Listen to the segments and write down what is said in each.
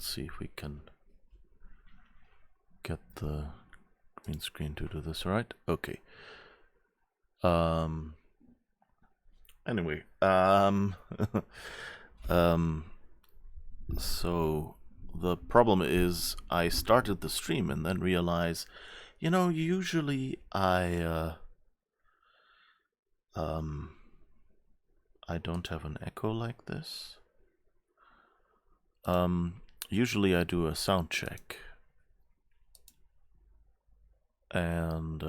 let's see if we can get the green screen to do this right. Okay. Anyway, so the problem is I started the stream and then realized, you know, usually I don't have an echo like this. Usually I do a sound check. And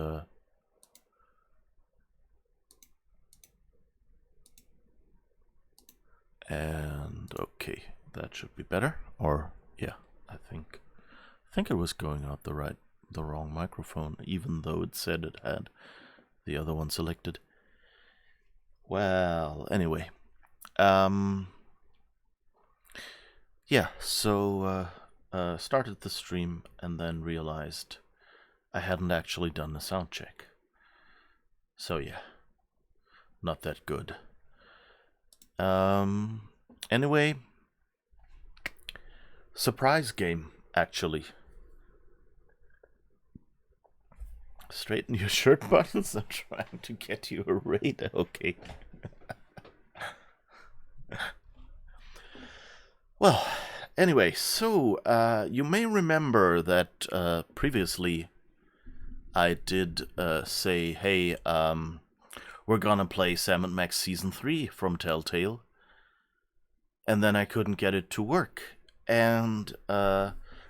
okay, that should be better. Or yeah, I think it was going out the wrong microphone, even though it said it had the other one selected. Well, anyway, yeah, so started the stream and then realized I hadn't actually done a sound check. So yeah, not that good. Anyway, surprise game, actually. Straighten your shirt buttons. I'm trying to get you a raid. Okay. Well, anyway, so you may remember that previously I did say, hey, we're gonna play Sam & Max Season 3 from Telltale. And then I couldn't get it to work. And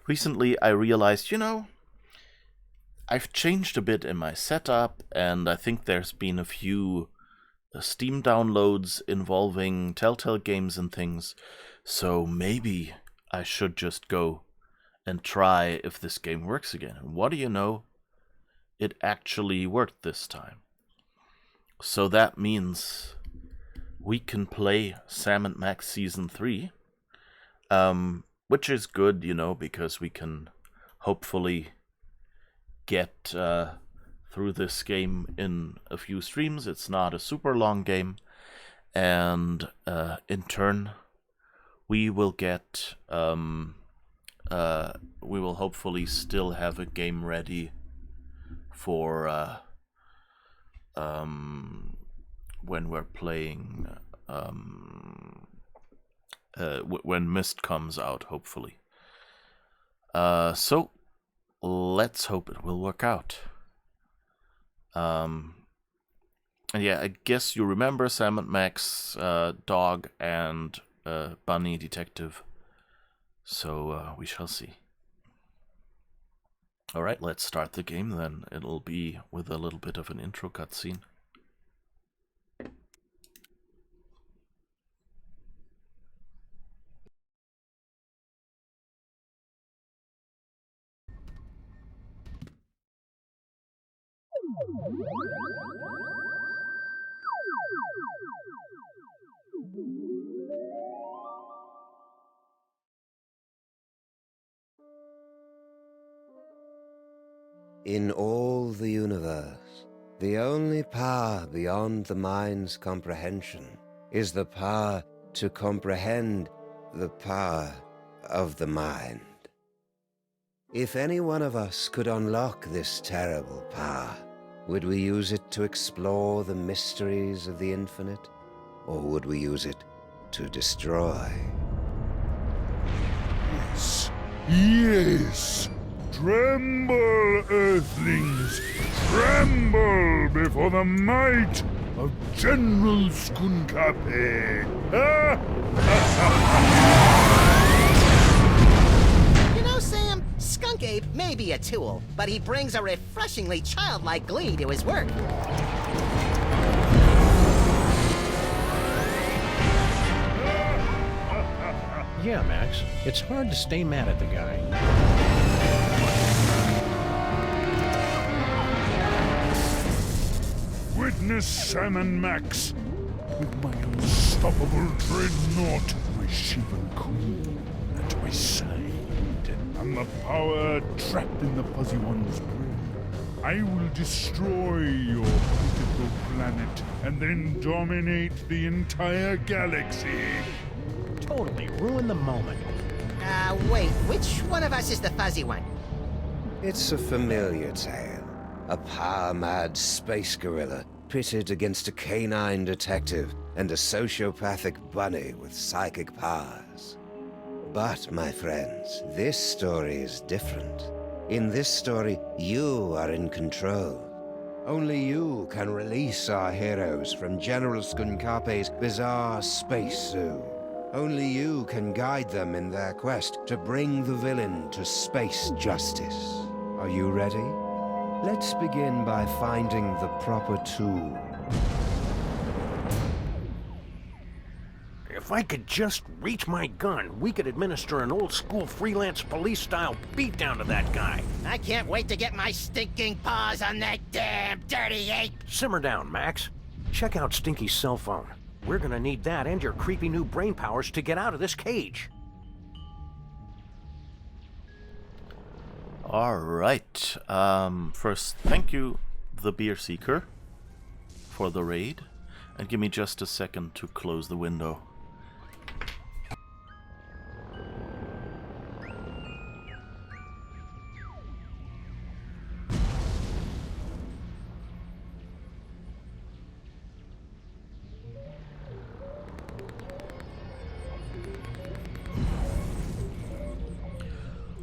recently I realized, you know, I've changed a bit in my setup, and I think there's been a few Steam downloads involving Telltale games and things, so maybe I should just go and try if this game works again. And what do you know? It actually worked this time. So that means we can play Sam & Max Season 3, which is good, you know, because we can hopefully get through this game in a few streams. It's not a super long game, and in turn we will get we will hopefully still have a game ready for when we're playing when Mist comes out, hopefully. So let's hope it will work out. And yeah, I guess you remember Sam & Max, Dog, and Bunny Detective. So we shall see. Alright, let's start the game then. It'll be with a little bit of an intro cutscene. In all the universe, the only power beyond the mind's comprehension is the power to comprehend the power of the mind. If any one of us could unlock this terrible power, would we use it to explore the mysteries of the infinite, or would we use it to destroy? Yes, yes! Tremble, Earthlings! Tremble before the might of General Skunkape! You know, Sam, Skunkape may be a tool, but he brings a refreshingly childlike glee to his work. Yeah, Max. It's hard to stay mad at the guy. Witness Sam & Max with my unstoppable dreadnought, my Shivan Queen at my side, and the power trapped in the Fuzzy One's brain. I will destroy your beautiful planet and then dominate the entire galaxy. Totally ruin the moment. Wait, Which one of us is the fuzzy one? It's a familiar tale. A power-mad space gorilla pitted against a canine detective and a sociopathic bunny with psychic powers. But, my friends, this story is different. In this story, you are in control. Only you can release our heroes from General Skunkape's bizarre space zoo. Only you can guide them in their quest to bring the villain to space justice. Are you ready? Let's begin by finding the proper tool. If I could just reach my gun, we could administer an old-school freelance police-style beatdown to that guy. I can't wait to get my stinking paws on that damn dirty ape! Simmer down, Max. Check out Stinky's cell phone. We're gonna need that and your creepy new brain powers to get out of this cage. Alright. First, thank you, the Beer Seeker, for the raid. And give me just a second to close the window.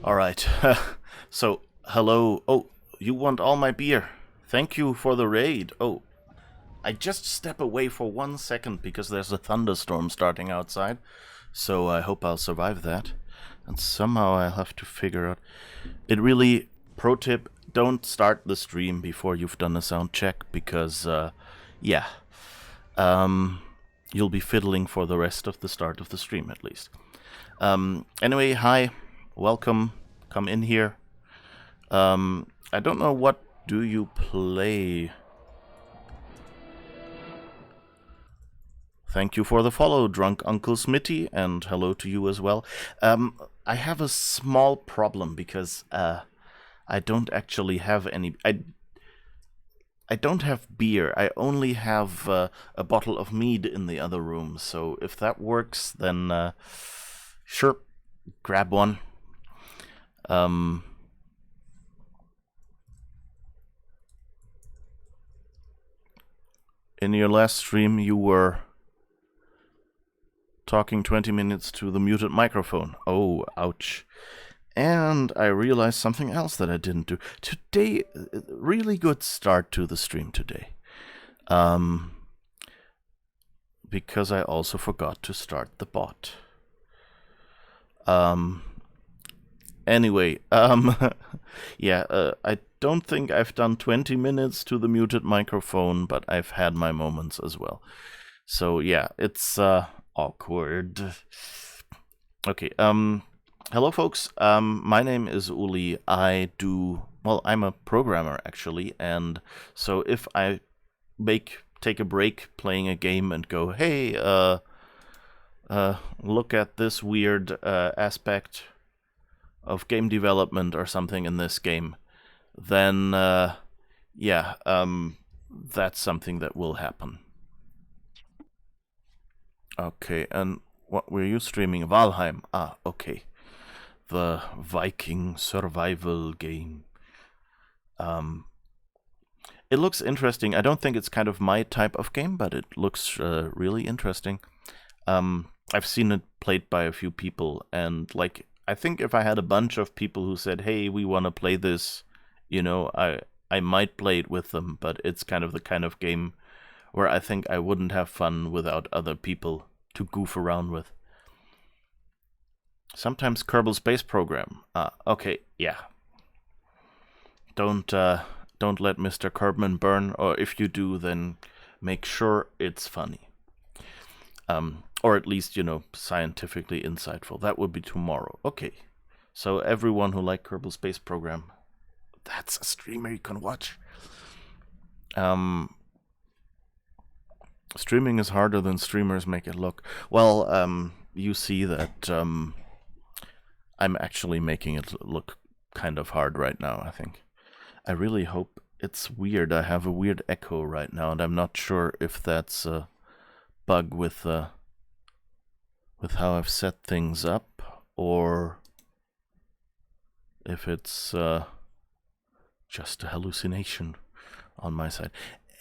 Alright, so, hello. Oh, you want all my beer. Thank you for the raid. Oh, I just step away for 1 second because there's a thunderstorm starting outside. So I hope I'll survive that. And somehow I'll have to figure out... It really... Pro tip, don't start the stream before you've done a sound check because, yeah. You'll be fiddling for the rest of the start of the stream at least. Anyway, hi. Welcome. Come in here. I don't know, what do you play? Thank you for the follow, Drunk Uncle Smitty, and hello to you as well. I have a small problem because I don't actually have any... I don't have beer. I only have a bottle of mead in the other room. So if that works, then sure, grab one. In your last stream, you were talking 20 minutes to the muted microphone. Oh, ouch. And I realized something else that I didn't do. Today, really good start to the stream today. Because I also forgot to start the bot. Anyway, yeah, I don't think I've done 20 minutes to the muted microphone, but I've had my moments as well. So yeah, it's awkward. Okay, hello folks, my name is Uli. I'm a programmer actually, and so if I take a break playing a game and go, hey, look at this weird aspect of game development or something in this game, then yeah, that's something that will happen. Okay, and what were you streaming? Valheim. Ah, okay. The Viking survival game. It looks interesting. I don't think it's kind of my type of game, but it looks really interesting. I've seen it played by a few people, and like, I think if I had a bunch of people who said, hey, we want to play this, you know, I might play it with them, but it's kind of the kind of game where I think I wouldn't have fun without other people to goof around with. Sometimes Kerbal Space Program. Okay, yeah. Don't let Mr. Kerbman burn, or if you do, then make sure it's funny. Or at least, you know, scientifically insightful. That would be tomorrow. Okay. So everyone who liked Kerbal Space Program, that's a streamer you can watch. Streaming is harder than streamers make it look. Well, you see that I'm actually making it look kind of hard right now, I think. I really hope... It's weird. I have a weird echo right now, and I'm not sure if that's a bug with how I've set things up, or if it's just a hallucination on my side.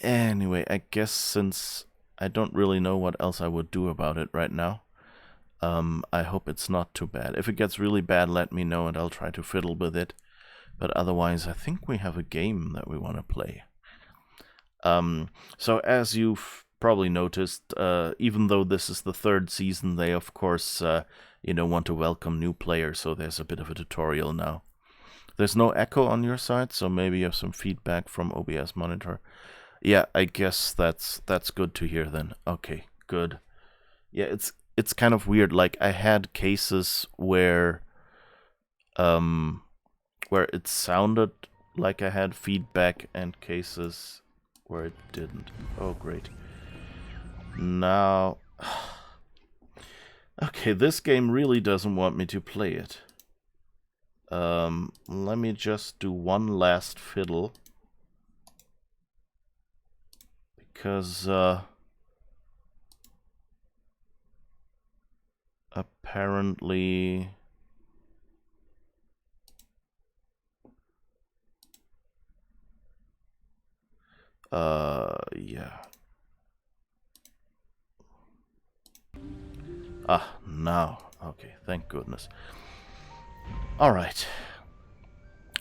Anyway, I guess since I don't really know what else I would do about it right now, I hope it's not too bad. If it gets really bad, let me know and I'll try to fiddle with it. But otherwise, I think we have a game that we want to play. So as you've probably noticed, even though this is the 3rd season, they of course, want to welcome new players, so there's a bit of a tutorial now. There's no echo on your side, so maybe you have some feedback from OBS monitor. Yeah, I guess that's good to hear then. Okay, good. Yeah, it's kind of weird. Like, I had cases where it sounded like I had feedback and cases where it didn't. Oh, great. Now... Okay, this game really doesn't want me to play it. Let me just do one last fiddle. Because, apparently... yeah. Ah, now. Okay, thank goodness. Alright.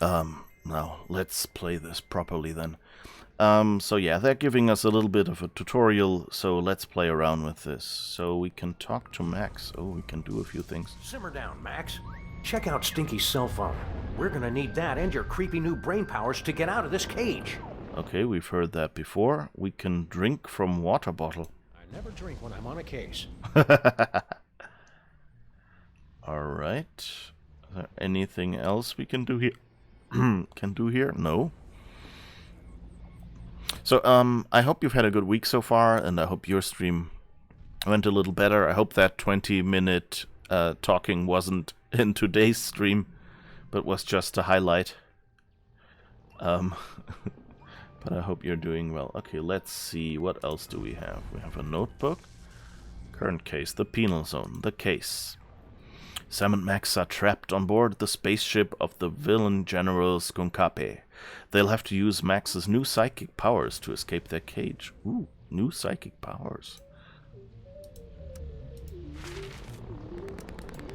Now, let's play this properly then. So yeah, they're giving us a little bit of a tutorial, so let's play around with this. So we can talk to Max. Oh, we can do a few things. Simmer down, Max. Check out Stinky's cell phone. We're gonna need that and your creepy new brain powers to get out of this cage. Okay, we've heard that before. We can drink from water bottle. I never drink when I'm on a case. Alright. Is there anything else we can do here? No. So, I hope you've had a good week so far, and I hope your stream went a little better. I hope that 20-minute talking wasn't in today's stream, but was just a highlight. But I hope you're doing well. Okay, let's see. What else do we have? We have a notebook. Current case. The penal zone. The case. Sam and Max are trapped on board the spaceship of the villain General Skunkape. They'll have to use Max's new psychic powers to escape their cage. Ooh, new psychic powers.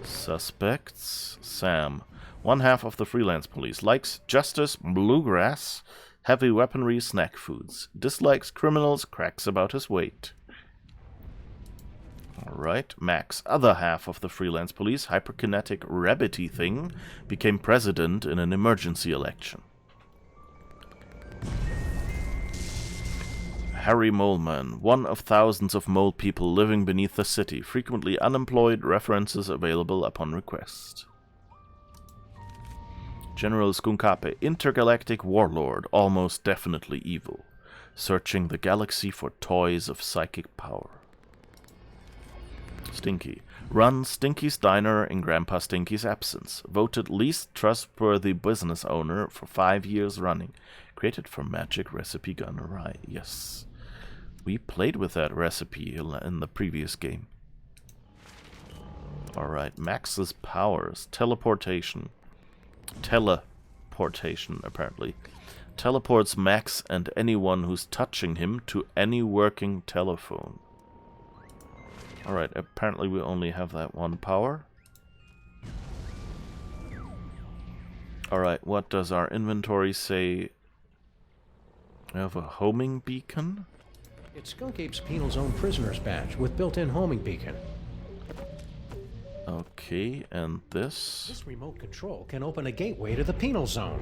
Suspects. Sam. One half of the freelance police. Likes justice, bluegrass, heavy weaponry, snack foods. Dislikes criminals, cracks about his weight. Alright, Max, other half of the freelance police, hyperkinetic rabbity thing, became president in an emergency election. Harry Moleman, one of thousands of mole people living beneath the city, frequently unemployed, references available upon request. General Skunkape, intergalactic warlord, almost definitely evil, searching the galaxy for toys of psychic power. Stinky, runs Stinky's Diner in Grandpa Stinky's absence, voted least trustworthy business owner for 5 years running, created for magic recipe gone awry. Yes, we played with that recipe in the previous game. Alright, Max's powers, teleportation, apparently. Teleports Max and anyone who's touching him to any working telephone. Alright, apparently we only have that one power. Alright, what does our inventory say? We have a homing beacon? It's Skunkape's penal zone prisoner's badge with built-in homing beacon. Okay, and this? This remote control can open a gateway to the penal zone.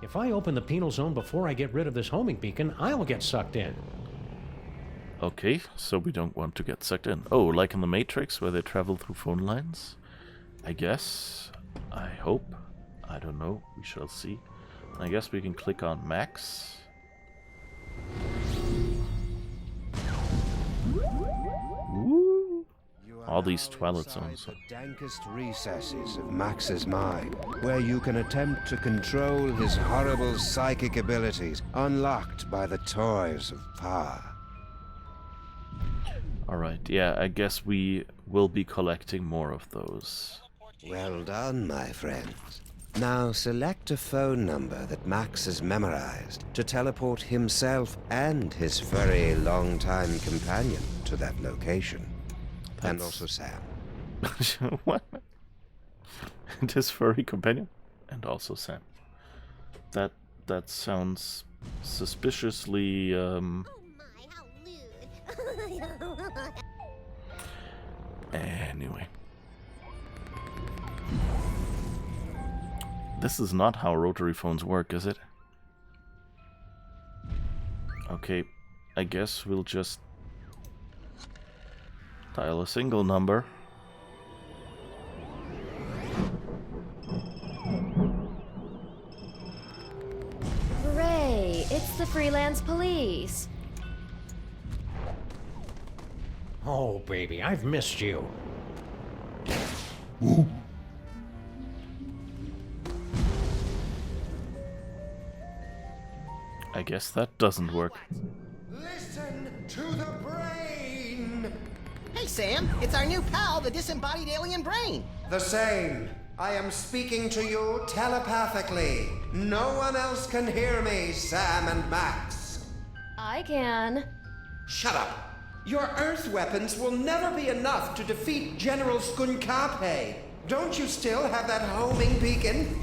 If I open the penal zone before I get rid of this homing beacon, I'll get sucked in. Okay, so we don't want to get sucked in. Oh, like in the Matrix, where they travel through phone lines? I guess. I hope. I don't know. We shall see. I guess we can click on Max. Ooh. All these toilet zones. The dankest recesses of Max's mind, where you can attempt to control his horrible psychic abilities, unlocked by the toys of power. Alright, yeah, I guess we will be collecting more of those. Well done, my friends. Now select a phone number that Max has memorized to teleport himself and his furry long-time companion to that location. And also Sam. What? And his furry companion? And also Sam. That sounds suspiciously, Oh my, how lewd. Anyway. This is not how rotary phones work, is it? Okay, I guess we'll just dial a single number. Hooray! It's the freelance police. Oh, baby, I've missed you. I guess that doesn't work. Listen to the brain! Hey, Sam, it's our new pal, the disembodied alien brain. The same. I am speaking to you telepathically. No one else can hear me, Sam and Max. I can. Shut up. Your Earth weapons will never be enough to defeat General Skunkape. Don't you still have that homing beacon?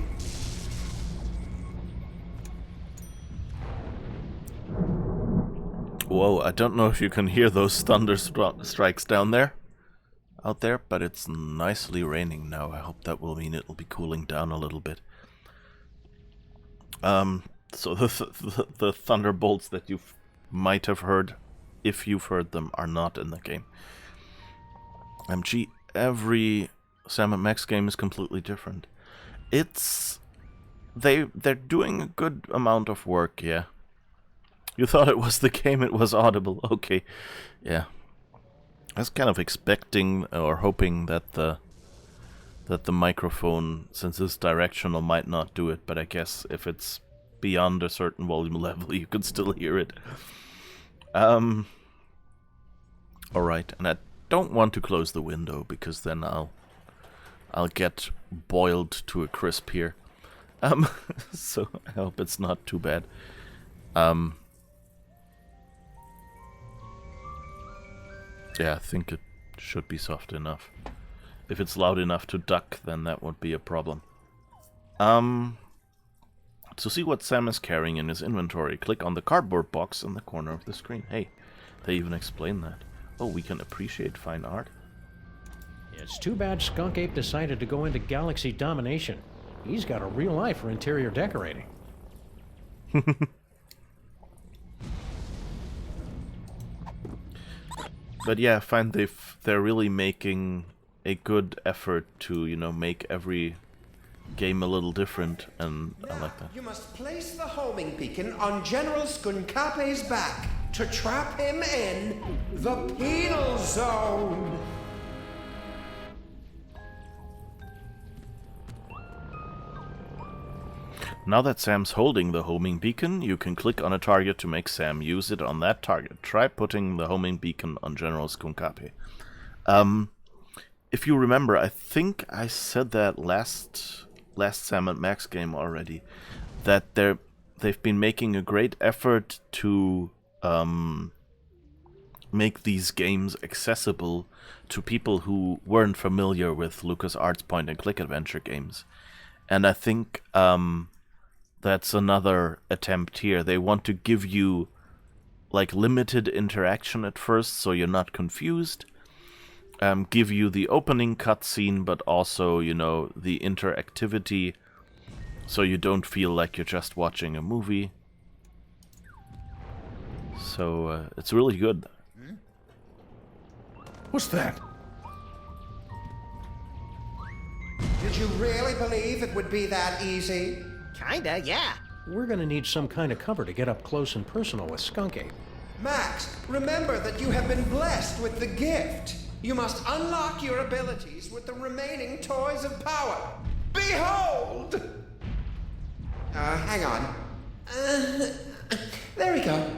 Whoa, I don't know if you can hear those thunder strikes down there, out there, but it's nicely raining now. I hope that will mean it'll be cooling down a little bit. So the thunderbolts that you might have heard, if you've heard them, are not in the game. Gee, every Sam & Max game is completely different. They're doing a good amount of work, yeah. You thought it was the game, it was Audible. Okay, yeah. I was kind of expecting or hoping that the microphone, since it's directional, might not do it, but I guess if it's beyond a certain volume level, you can still hear it. Alright, and I don't want to close the window, because then I'll get boiled to a crisp here. So I hope it's not too bad. Yeah, I think it should be soft enough. If it's loud enough to duck, then that won't be a problem. To see what Sam is carrying in his inventory, click on the cardboard box in the corner of the screen. Hey, they even explain that. Oh, we can appreciate fine art. It's too bad Skunkape decided to go into galaxy domination. He's got a real eye for interior decorating. But yeah, I find they're really making a good effort to, you know, make every game a little different, and I like that. You must place the homing beacon on General Skunkape's back to trap him in the penal zone. Now that Sam's holding the homing beacon, you can click on a target to make Sam use it on that target. Try putting the homing beacon on General Skunkape. If you remember, I think I said that last Sam & Max game already, that they've been making a great effort to make these games accessible to people who weren't familiar with LucasArts point-and-click adventure games. And I think that's another attempt here. They want to give you like limited interaction at first, so you're not confused. Give you the opening cutscene, but also, you know, the interactivity, so you don't feel like you're just watching a movie. So it's really good. What's that? Did you really believe it would be that easy? Kinda, yeah. We're gonna need some kind of cover to get up close and personal with Skunkape. Max, remember that you have been blessed with the gift. You must unlock your abilities with the remaining toys of power. Behold! Hang on. There we go.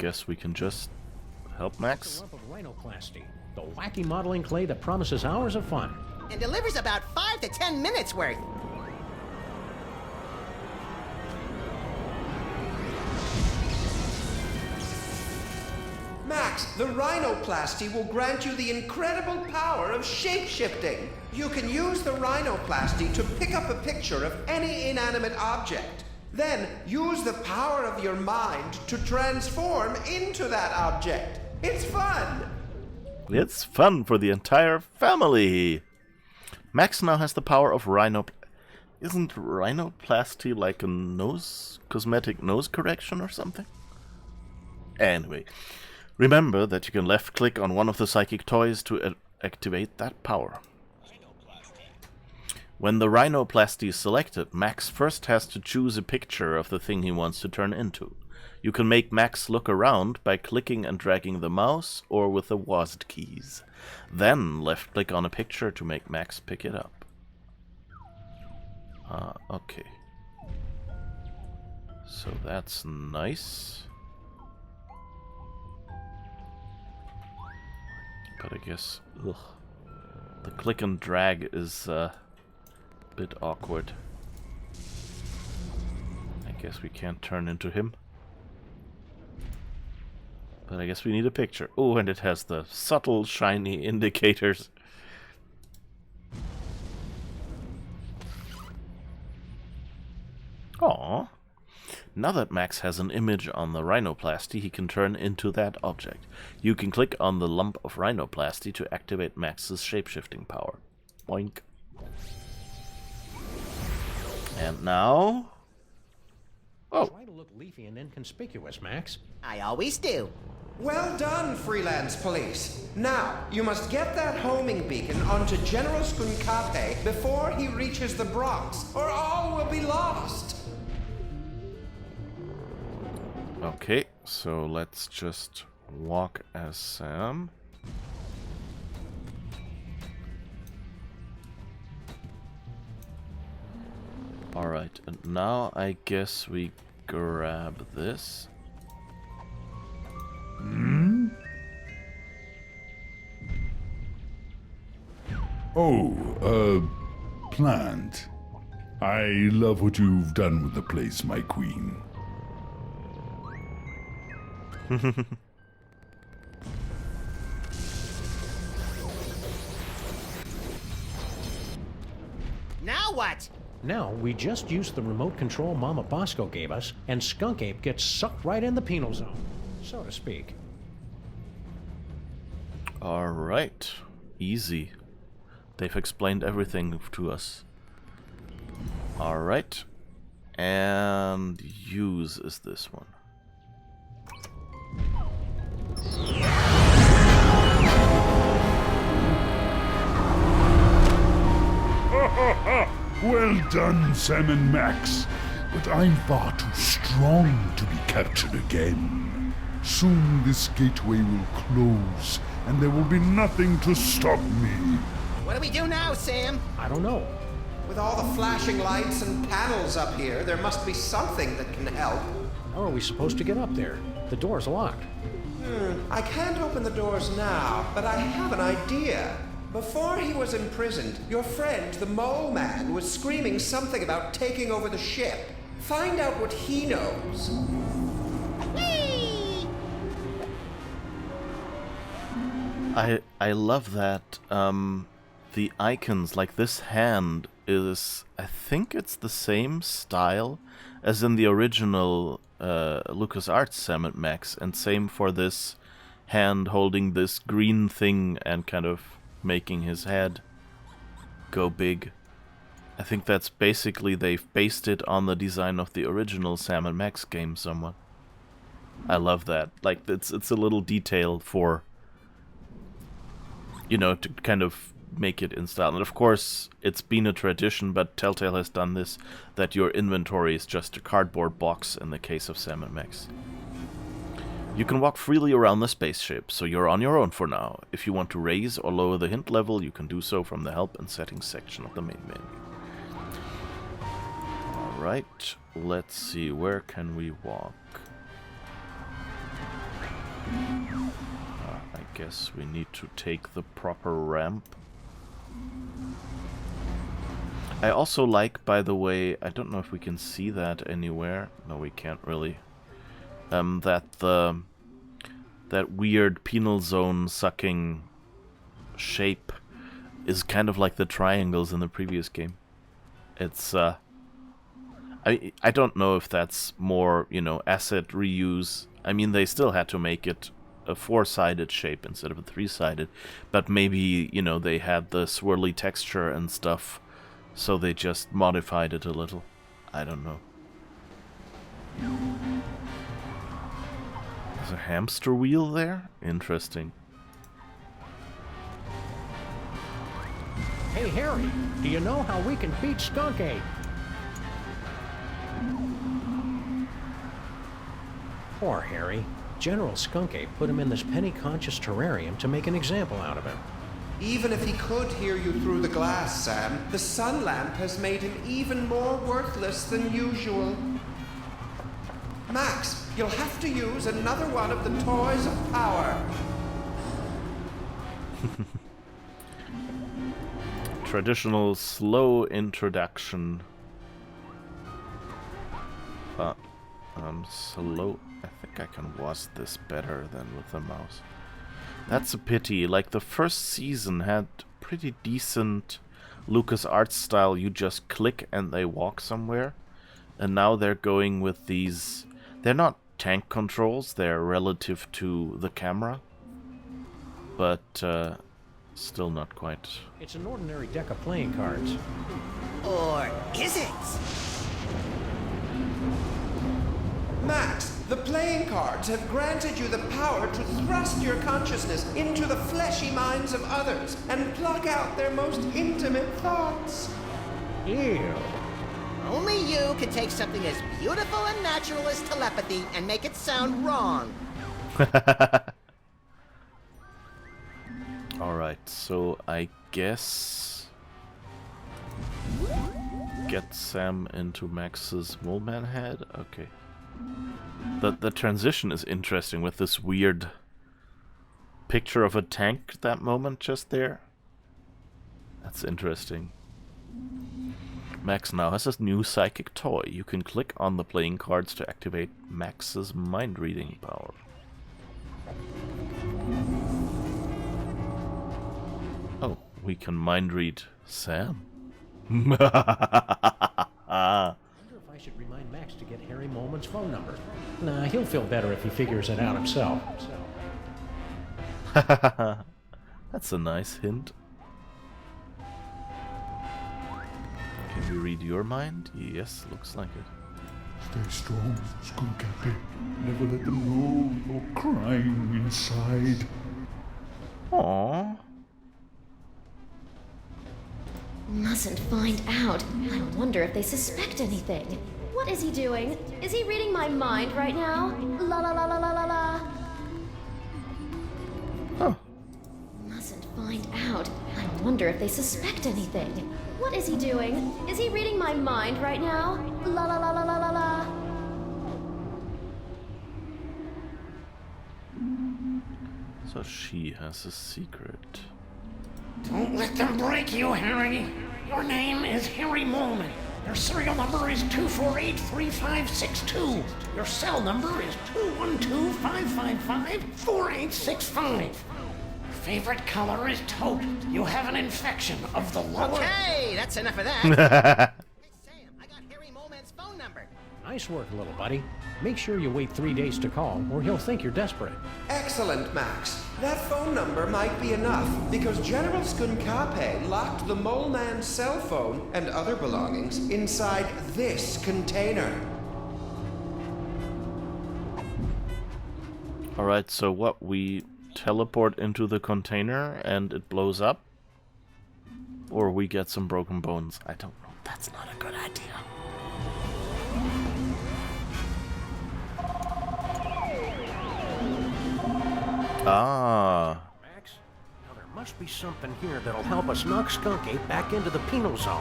guess we can just help It's a Max. lump of rhinoplasty, the wacky modeling clay that promises hours of fun. And delivers about 5 to 10 minutes worth. Max, the rhinoplasty will grant you the incredible power of shape-shifting. You can use the rhinoplasty to pick up a picture of any inanimate object. Then use the power of your mind to transform into that object. It's fun! It's fun for the entire family! Max now has the power of Isn't rhinoplasty like a cosmetic nose correction or something? Anyway, remember that you can left-click on one of the psychic toys to activate that power. When the rhinoplasty is selected, Max first has to choose a picture of the thing he wants to turn into. You can make Max look around by clicking and dragging the mouse or with the WASD keys. Then left-click on a picture to make Max pick it up. Okay. So that's nice. But I guess, the click and drag is a bit awkward. I guess we can't turn into him. But I guess we need a picture. Oh, and it has the subtle, shiny indicators. Aww. Now that Max has an image on the rhinoplasty, he can turn into that object. You can click on the lump of rhinoplasty to activate Max's shapeshifting power. Boink. And now... Oh. Try to look leafy and inconspicuous, Max. I always do. Well done, freelance police. Now, you must get that homing beacon onto General Skunkape before he reaches the Bronx, or all will be lost. Okay, so let's just walk as Sam. Alright, and now I guess we grab this. Oh, plant. I love what you've done with the place, my queen. Now what? Now, we just use the remote control Mama Bosco gave us, and Skunkape gets sucked right in the penal zone, so to speak. Alright, easy. They've explained everything to us. Alright, and use is this one. Well done, Sam and Max. But I'm far too strong to be captured again. Soon this gateway will close, and there will be nothing to stop me. What do we do now, Sam? I don't know. With all the flashing lights and panels up here, there must be something that can help. How are we supposed to get up there? The door's locked. I can't open the doors now, but I have an idea. Before he was imprisoned, your friend, the Mole Man, was screaming something about taking over the ship. Find out what he knows. Whee! I love that the icons, like this hand is, I think it's the same style as in the original LucasArts Sam and Max, and same for this hand holding this green thing and kind of making his head go big. I think that's basically they've based it on the design of the original Sam and Max game somewhat. I love that. Like it's a little detail for, you know, to kind of make it in style. And of course, it's been a tradition, but Telltale has done this, that your inventory is just a cardboard box in the case of Sam and Max. You can walk freely around the spaceship, so you're on your own for now. If you want to raise or lower the hint level, you can do so from the help and settings section of the main menu. Alright, let's see, where can we walk? I guess we need to take the proper ramp. I also like, by the way, I don't know if we can see that anywhere. No, we can't really. That weird penal zone sucking shape is kind of like the triangles in the previous game. It's I don't know if that's more, you know, asset reuse. I mean, they still had to make it a 4-sided shape instead of a 3-sided, but maybe, you know, they had the swirly texture and stuff, so they just modified it a little. I don't know. There's a hamster wheel there? Interesting. Hey, Harry, do you know how we can beat Skunkape? Poor Harry. General Skunkape put him in this penny-conscious terrarium to make an example out of him. Even if he could hear you through the glass, Sam, the sun lamp has made him even more worthless than usual. Max, you'll have to use another one of the toys of power. Traditional slow introduction. But slow. I think I can watch this better than with the mouse. That's a pity. Like, the first season had pretty decent LucasArts style. You just click and they walk somewhere. And now they're going with these... They're not tank controls. They're relative to the camera. But still not quite. It's an ordinary deck of playing cards. Or is it? Max, the playing cards have granted you the power to thrust your consciousness into the fleshy minds of others and pluck out their most intimate thoughts. Ew. Only you can take something as beautiful and natural as telepathy and make it sound wrong. Alright, so I guess... Get Sam into Max's Moleman head? Okay. The transition is interesting with this weird picture of a tank at that moment just there. That's interesting. Max now has a new psychic toy. You can click on the playing cards to activate Max's mind reading power. Oh, we can mind read Sam. I should remind Max to get Harry Moleman's phone number. Nah, he'll feel better if he figures it out himself. That's a nice hint. Can we read your mind? Yes, looks like it. Stay strong, Skunkape. Never let them know you're crying inside. Aww. Mustn't find out. I wonder if they suspect anything. What is he doing? Is he reading my mind right now? La la la la la la la. Huh. Mustn't find out. I wonder if they suspect anything. What is he doing? Is he reading my mind right now? La la la la la la la. So she has a secret. Don't let them break you, Harry. Your name is Harry Moleman. Your serial number is 2483562. Your cell number is 212-555-4865. Your favorite color is taupe. You have an infection of the lower... Okay, that's enough of that. Hey, Sam, I got Harry Moleman's phone number. Nice work, little buddy. Make sure you wait 3 days to call, or he'll think you're desperate. Excellent, Max. That phone number might be enough, because General Skunkape locked the Mole Man's cell phone and other belongings inside this container. Alright, so what? We teleport into the container and it blows up? Or we get some broken bones? I don't know. That's not a good idea. Ah. Max, now there must be something here that'll help us knock Skunkape back into the penal zone.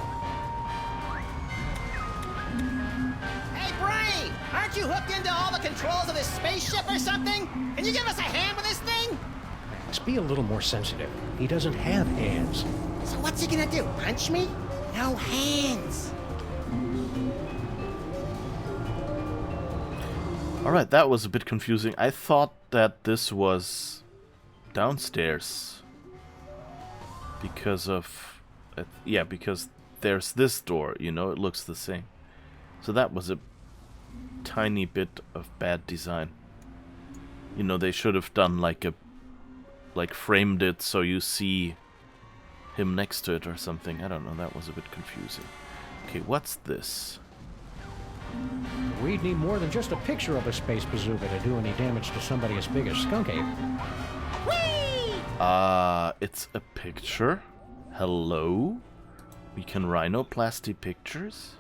Hey, Brain! Aren't you hooked into all the controls of this spaceship or something? Can you give us a hand? Max, be a little more sensitive. He doesn't have hands. So what's he gonna do? Punch me? No hands. Alright, that was a bit confusing. I thought that this was downstairs. Because of... yeah, because there's this door, you know, it looks the same. So that was a tiny bit of bad design. You know, they should have done like a... like framed it so you see him next to it or something. I don't know, that was a bit confusing. Okay, what's this? We'd need more than just a picture of a space bazooka to do any damage to somebody as big as Skunkape. It's a picture. Hello? We can rhinoplasty pictures?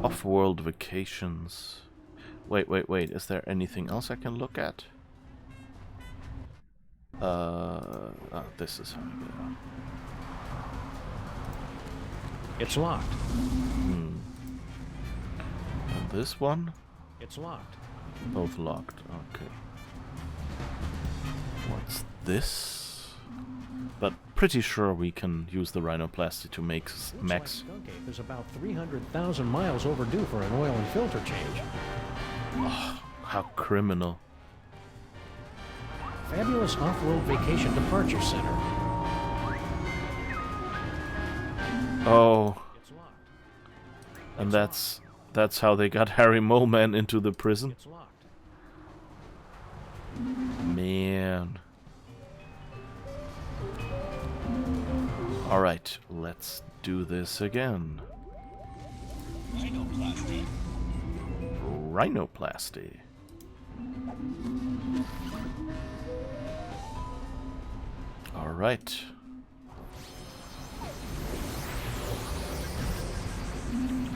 Off-world vacations. Wait. Is there anything else I can look at? This is how I get out. It's locked. And this one? It's locked. Both locked. Okay. What's this? But pretty sure we can use the rhinoplasty to make Max. Looks like Skunkape is about 300,000 miles overdue for an oil and filter change. Oh, how criminal. Fabulous off-road vacation departure center. Oh. It's locked. And that's how they got Harry Moleman into the prison? It's locked. Man. Alright, let's do this again. Rhinoplasty. Rhinoplasty. Alright.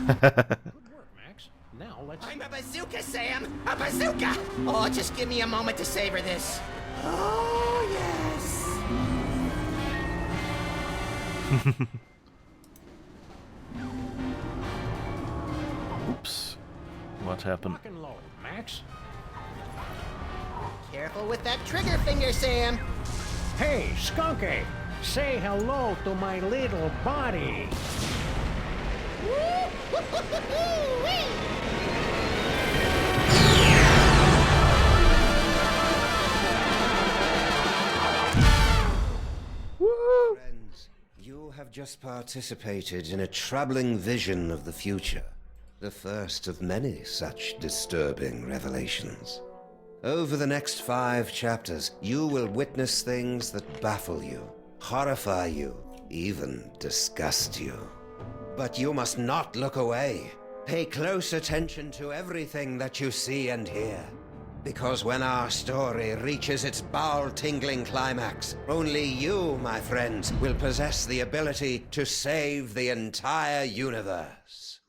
Good work, Max. Now let's... I'm a bazooka, Sam! A bazooka! Oh, just give me a moment to savor this. Oh, yes! Oops. What happened? Lock and load, Max. Careful with that trigger finger, Sam! Hey, Skunkape! Say hello to my little body! Friends, you have just participated in a troubling vision of the future. The first of many such disturbing revelations. Over the next 5 chapters, you will witness things that baffle you, horrify you, even disgust you. But you must not look away. Pay close attention to everything that you see and hear. Because when our story reaches its bowel-tingling climax, only you, my friends, will possess the ability to save the entire universe.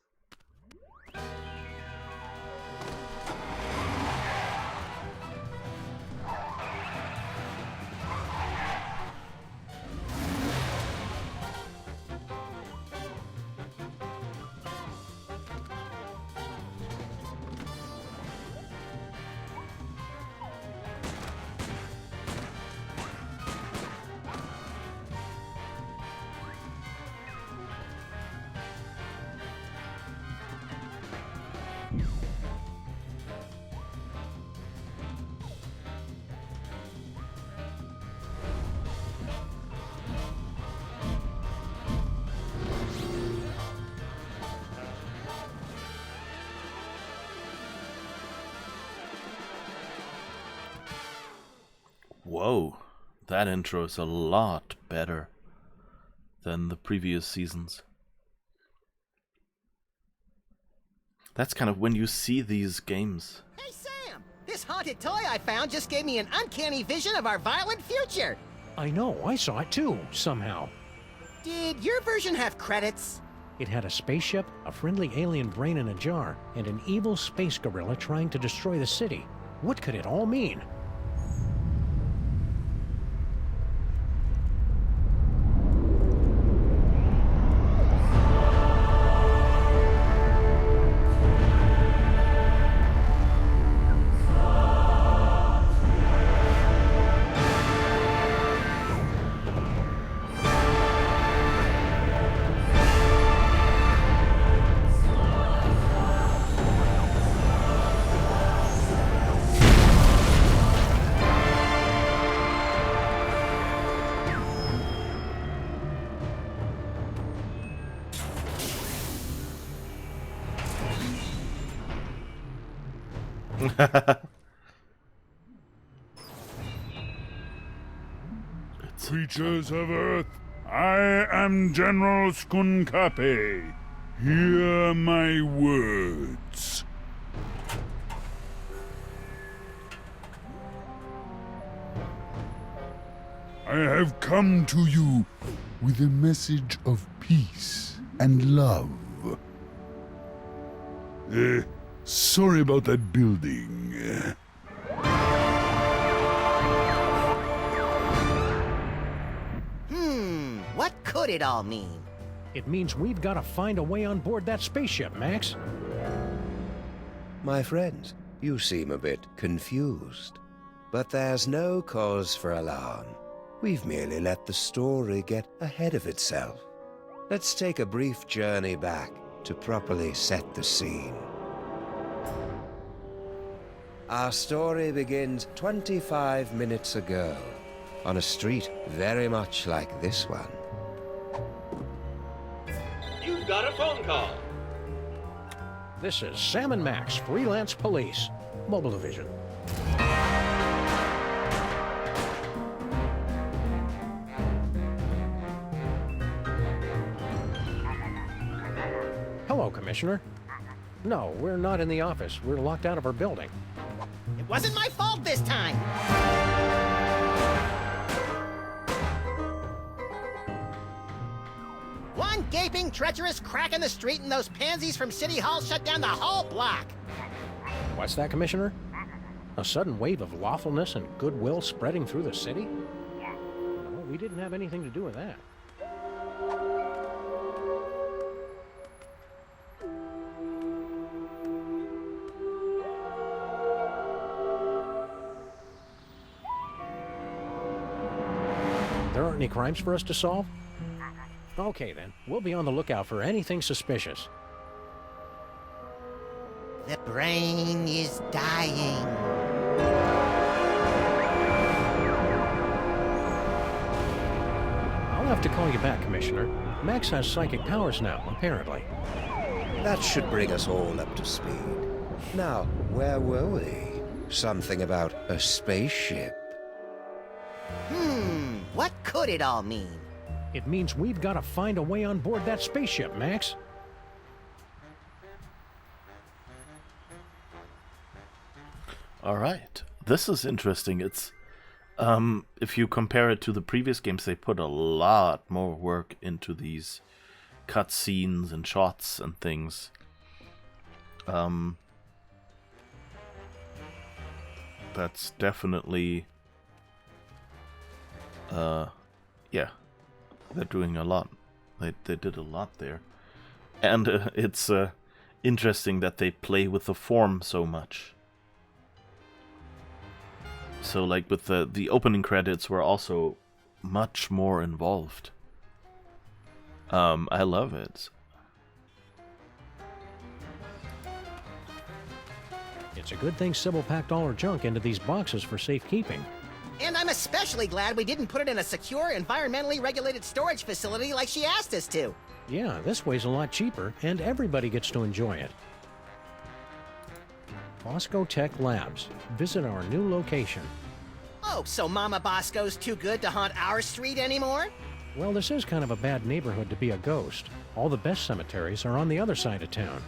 Whoa, that intro is a lot better than the previous seasons. That's kind of when you see these games. Hey, Sam! This haunted toy I found just gave me an uncanny vision of our violent future! I know, I saw it too, somehow. Did your version have credits? It had a spaceship, a friendly alien brain in a jar, and an evil space gorilla trying to destroy the city. What could it all mean? Creatures of Earth, I am General Skunkape. Hear my words. I have come to you with a message of peace and love. Sorry about that building. What could it all mean? It means we've got to find a way on board that spaceship, Max. My friends, you seem a bit confused. But there's no cause for alarm. We've merely let the story get ahead of itself. Let's take a brief journey back to properly set the scene. Our story begins 25 minutes ago, on a street very much like this one. You've got a phone call. This is Sam and Max, Freelance Police, Mobile Division. Hello, Commissioner. No, we're not in the office. We're locked out of our building. It wasn't my fault this time. One gaping, treacherous crack in the street and those pansies from City Hall shut down the whole block. What's that, Commissioner? A sudden wave of lawfulness and goodwill spreading through the city? Well, we didn't have anything to do with that. There aren't any crimes for us to solve? Okay, then. We'll be on the lookout for anything suspicious. The brain is dying. I'll have to call you back, Commissioner. Max has psychic powers now, apparently. That should bring us all up to speed. Now, where were we? Something about a spaceship. What could it all mean? It means we've got to find a way on board that spaceship, Max. All right, this is interesting. It's if you compare it to the previous games, they put a lot more work into these cutscenes and shots and things. That's definitely yeah, they're doing a lot. They did a lot there, and it's interesting that they play with the form so much. So, like with the opening credits, were also much more involved. I love it. It's a good thing Sybil packed all her junk into these boxes for safekeeping. And I'm especially glad we didn't put it in a secure, environmentally regulated storage facility like she asked us to. Yeah, this way's a lot cheaper, and everybody gets to enjoy it. Bosco Tech Labs. Visit our new location. Oh, so Mama Bosco's too good to haunt our street anymore? Well, this is kind of a bad neighborhood to be a ghost. All the best cemeteries are on the other side of town.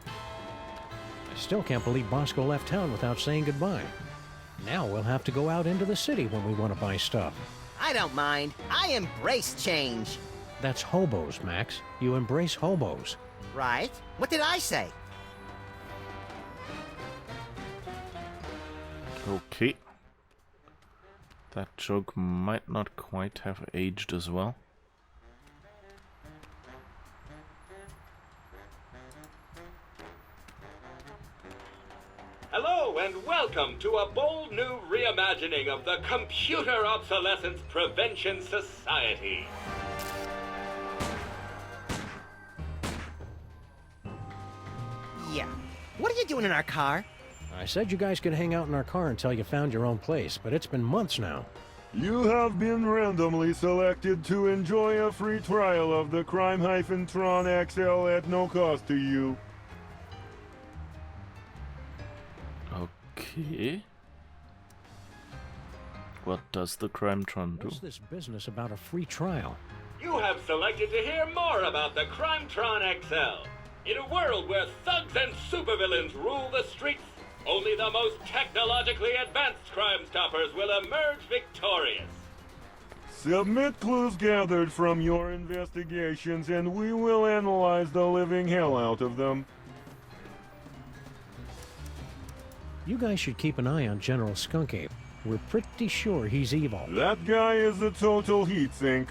I still can't believe Bosco left town without saying goodbye. Now we'll have to go out into the city when we want to buy stuff. I don't mind. I embrace change. That's hobos, Max. You embrace hobos. Right? What did I say? Okay. That joke might not quite have aged as well. Hello and welcome to a bold new reimagining of the Computer Obsolescence Prevention Society. Yeah. What are you doing in our car? I said you guys could hang out in our car until you found your own place, but it's been months now. You have been randomly selected to enjoy a free trial of the Crime-Tron XL at no cost to you. Okay. What does the Crime-Tron do? What's this business about a free trial? You have selected to hear more about the Crime-Tron XL. In a world where thugs and supervillains rule the streets, only the most technologically advanced Crime Stoppers will emerge victorious. Submit clues gathered from your investigations and we will analyze the living hell out of them. You guys should keep an eye on General Skunkape. We're pretty sure he's evil. That guy is a total heatsink.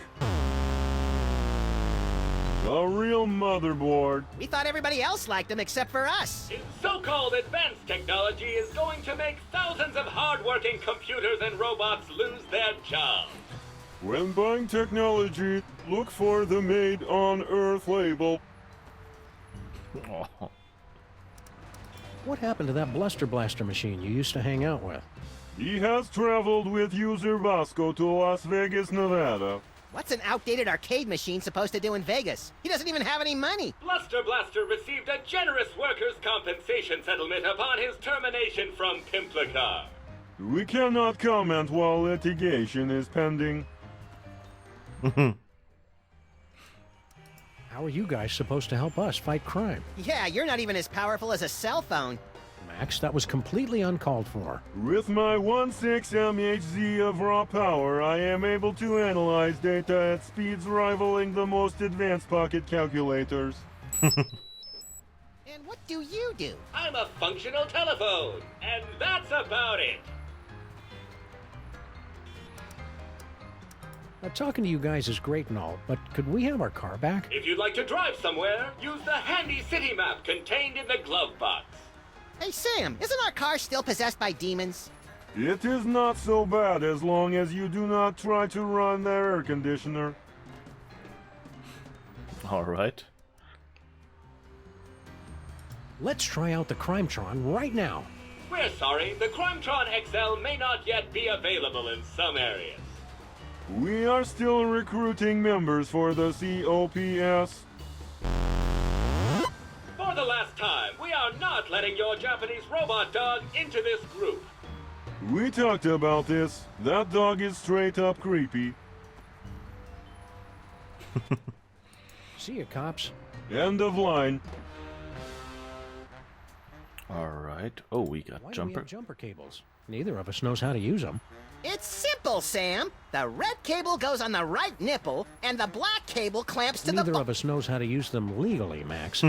A real motherboard. We thought everybody else liked him except for us. His so-called advanced technology is going to make thousands of hard-working computers and robots lose their jobs. When buying technology, look for the Made on Earth label. Oh. What happened to that Bluster Blaster machine you used to hang out with? He has traveled with user Bosco to Las Vegas, Nevada. What's an outdated arcade machine supposed to do in Vegas? He doesn't even have any money. Bluster Blaster received a generous workers' compensation settlement upon his termination from Pimplicar. We cannot comment while litigation is pending. How are you guys supposed to help us fight crime? Yeah, you're not even as powerful as a cell phone. Max, that was completely uncalled for. With my 1.6 mHz of raw power, I am able to analyze data at speeds rivaling the most advanced pocket calculators. And what do you do? I'm a functional telephone, and that's about it. Now, talking to you guys is great and all, but could we have our car back? If you'd like to drive somewhere, use the handy city map contained in the glove box. Hey, Sam, isn't our car still possessed by demons? It is not so bad as long as you do not try to run the air conditioner. Alright. Let's try out the Crime-Tron right now. We're sorry, the Crime-Tron XL may not yet be available in some areas. We are still recruiting members for the COPS. For the last time, we are not letting your Japanese robot dog into this group. We talked about this. That dog is straight up creepy. See ya, cops. End of line. Alright. Oh, we got Why do we jumper. have jumper cables? Neither of us knows how to use them. It's simple, Sam. The red cable goes on the right nipple, and the black cable clamps to Neither the... of us knows how to use them legally, Max.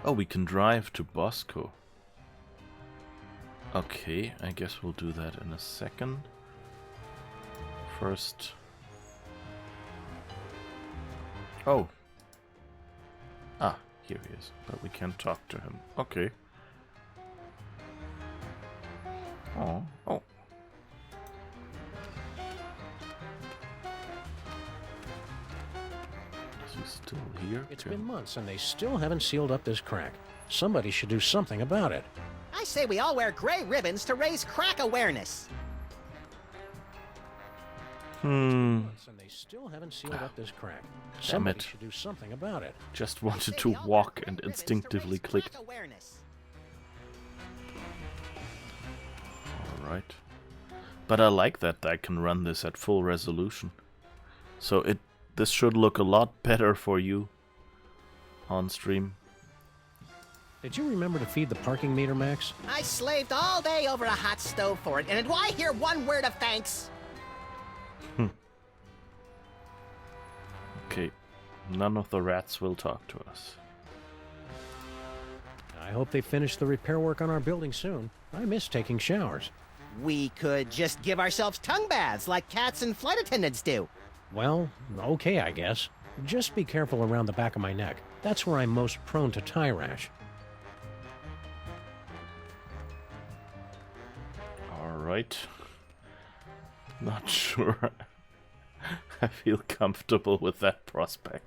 Oh, we can drive to Bosco. Okay, I guess we'll do that in a second. First... Oh. Ah, here he is. But we can't talk to him. Okay. Oh. Is he still here? It's been months and they still haven't sealed up this crack. Somebody should do something about it. I say we all wear gray ribbons to raise crack awareness. Months and they still haven't sealed up this crack. Damn Somebody it. should do something about it. Just wanted to walk and instinctively clicked. Alright. But I like that I can run this at full resolution. So this should look a lot better for you on stream. Did you remember to feed the parking meter, Max? I slaved all day over a hot stove for it, and do I hear one word of thanks? Okay, none of the rats will talk to us. I hope they finish the repair work on our building soon. I miss taking showers. We could just give ourselves tongue baths like cats and flight attendants do. Well, okay, I guess. Just be careful around the back of my neck. That's where I'm most prone to tie rash. Alright. Not sure I feel comfortable with that prospect.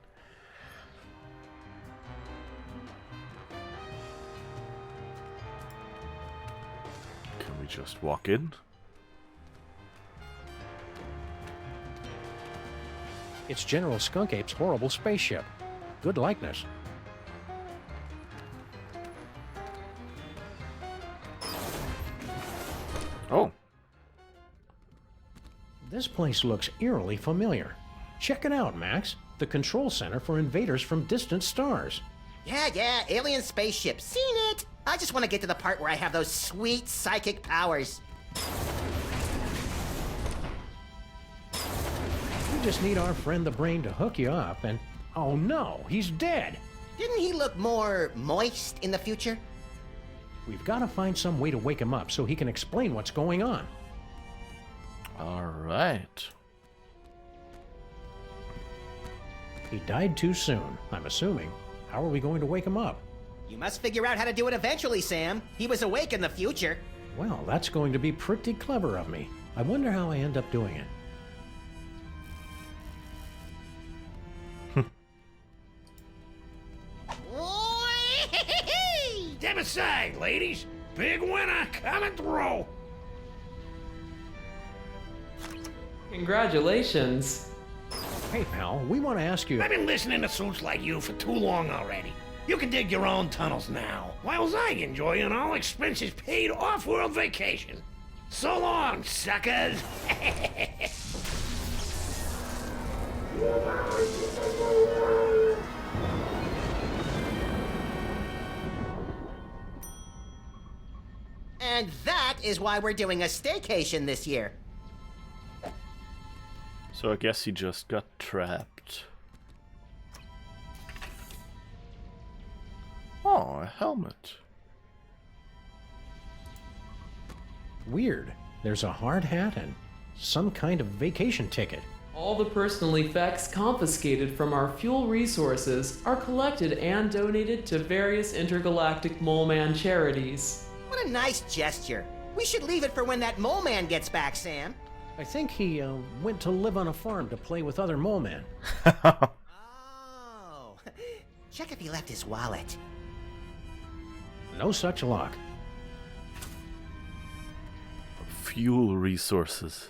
Can we just walk in? It's General Skunkape's horrible spaceship. Good likeness. Oh. This place looks eerily familiar. Check it out, Max. The control center for invaders from distant stars. Yeah, alien spaceship. Seen it! I just want to get to the part where I have those sweet psychic powers. You just need our friend the Brain to hook you up and... Oh no, he's dead! Didn't he look more moist in the future? We've got to find some way to wake him up so he can explain what's going on. Alright. He died too soon, I'm assuming. How are we going to wake him up? You must figure out how to do it eventually, Sam. He was awake in the future. Well, that's going to be pretty clever of me. I wonder how I end up doing it. Step aside, ladies. Big winner coming through. Congratulations. Hey, pal, we want to ask you... I've been listening to suits like you for too long already. You can dig your own tunnels now, whilst I enjoy an all-expenses paid off-world vacation. So long, suckers! And that is why we're doing a staycation this year. So I guess he just got trapped. Oh, a helmet. Weird. There's a hard hat and some kind of vacation ticket. All the personal effects confiscated from our fuel resources are collected and donated to various intergalactic Mole Man charities. What a nice gesture. We should leave it for when that mole man gets back, Sam. I think he went to live on a farm to play with other mole men. Oh. Check if he left his wallet. No such luck. Fuel resources.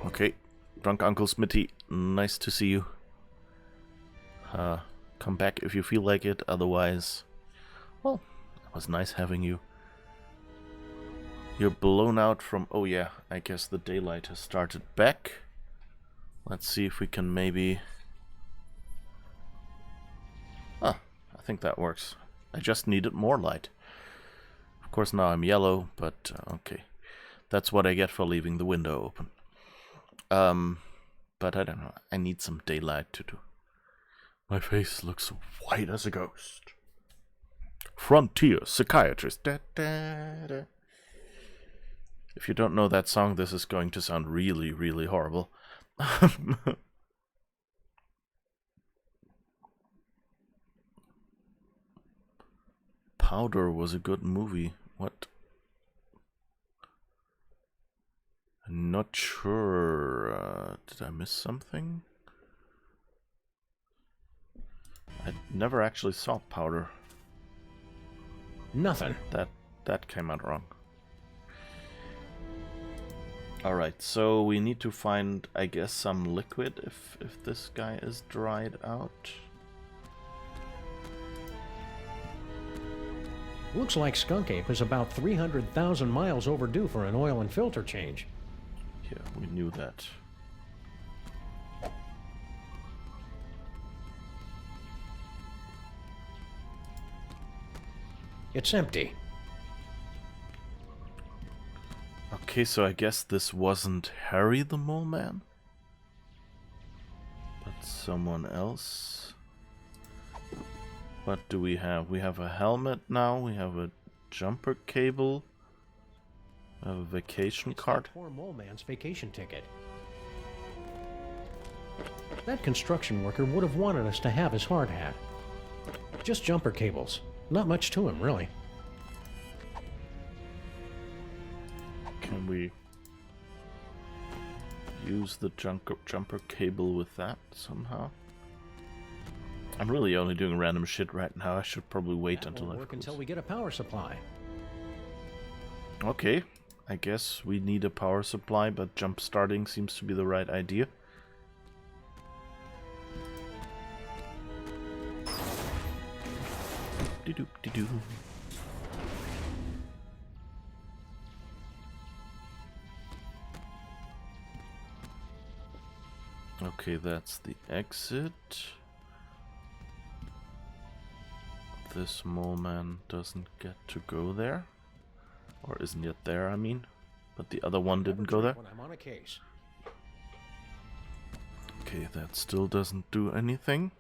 Okay, drunk Uncle Smitty, nice to see you. Come back if you feel like it, otherwise, well, it was nice having you. You're blown out from... Oh yeah, I guess the daylight has started back. Let's see if we can maybe... Ah, I think that works. I just needed more light. Of course now I'm yellow, but okay. That's what I get for leaving the window open. But I don't know, I need some daylight to do. My face looks white as a ghost. Frontier Psychiatrist. Da, da, da. If you don't know that song, this is going to sound really, really horrible. Powder was a good movie. What? I'm not sure. Did I miss something? I never actually saw Powder. Nothing. That came out wrong. Alright, so we need to find, I guess, some liquid if this guy is dried out. Looks like Skunkape is about 300,000 miles overdue for an oil and filter change. Yeah, we knew that. It's empty. Okay, so I guess this wasn't Harry the Mole Man, but someone else. What do we have? We have a helmet now, we have a jumper cable, we have a vacation card. That poor Mole Man's vacation ticket. That construction worker would have wanted us to have his hard hat. Just jumper cables. Not much to him, really. Can we use the jumper cable with that somehow? I'm really only doing random shit right now. I should probably wait That until won't I work until we get a power supply. Okay, I guess we need a power supply, but jump starting seems to be the right idea. Dee-doop-dee-doo. Okay, that's the exit. This mole man doesn't get to go there. Or isn't yet there, I mean. But the other one didn't go there. When I'm on a case. Okay, that still doesn't do anything.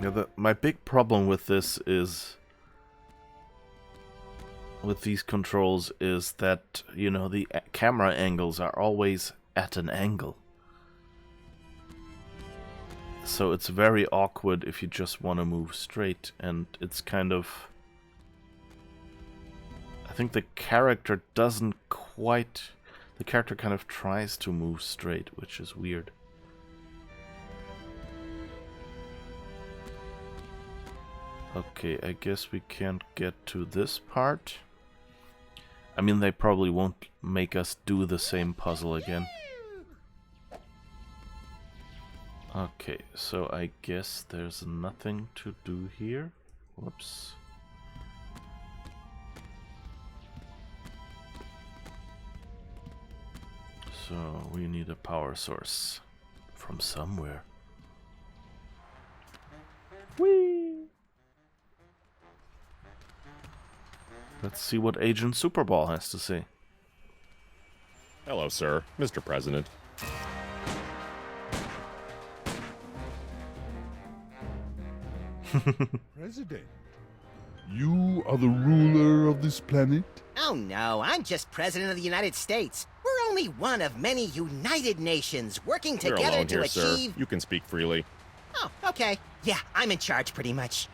Yeah, my big problem with this is, with these controls, is that, you know, the camera angles are always at an angle. So it's very awkward if you just want to move straight, and it's kind of... I think the character doesn't quite... The character kind of tries to move straight, which is weird. Okay, I guess we can't get to this part. I mean, they probably won't make us do the same puzzle again. Okay, so I guess there's nothing to do here. Whoops. So we need a power source from somewhere. Whee! Let's see what Agent Superball has to say. Hello, sir. Mr. President. President, you are the ruler of this planet? Oh no, I'm just President of the United States. We're only one of many united nations working You're together alone to here, achieve... sir. You can speak freely. Oh, okay. Yeah, I'm in charge pretty much.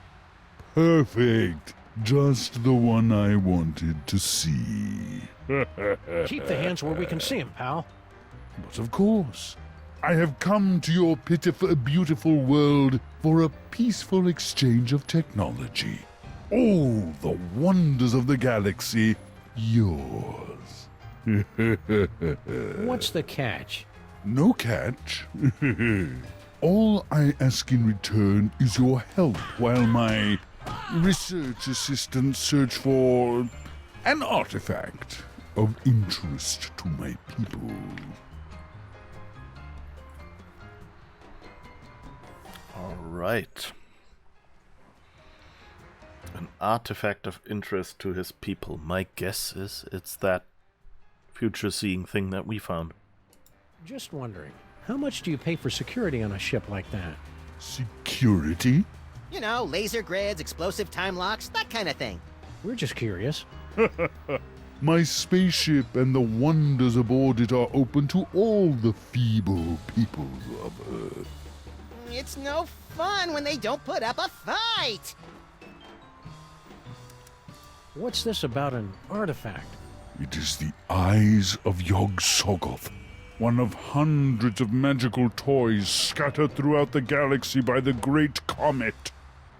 Perfect. Just the one I wanted to see. Keep the hands where we can see them, pal. But of course, I have come to your pitiful, beautiful world for a peaceful exchange of technology. All the wonders of the galaxy, yours. What's the catch? No catch. All I ask in return is your help while my research assistants search for an artifact of interest to my people. Alright. An artifact of interest to his people. My guess is it's that future-seeing thing that we found. Just wondering, how much do you pay for security on a ship like that? Security? You know, laser grids, explosive time locks, that kind of thing. We're just curious. My spaceship and the wonders aboard it are open to all the feeble peoples of Earth. It's no fun when they don't put up a fight! What's this about an artifact? It is the eyes of Yog-Sothoth, one of hundreds of magical toys scattered throughout the galaxy by the Great Comet.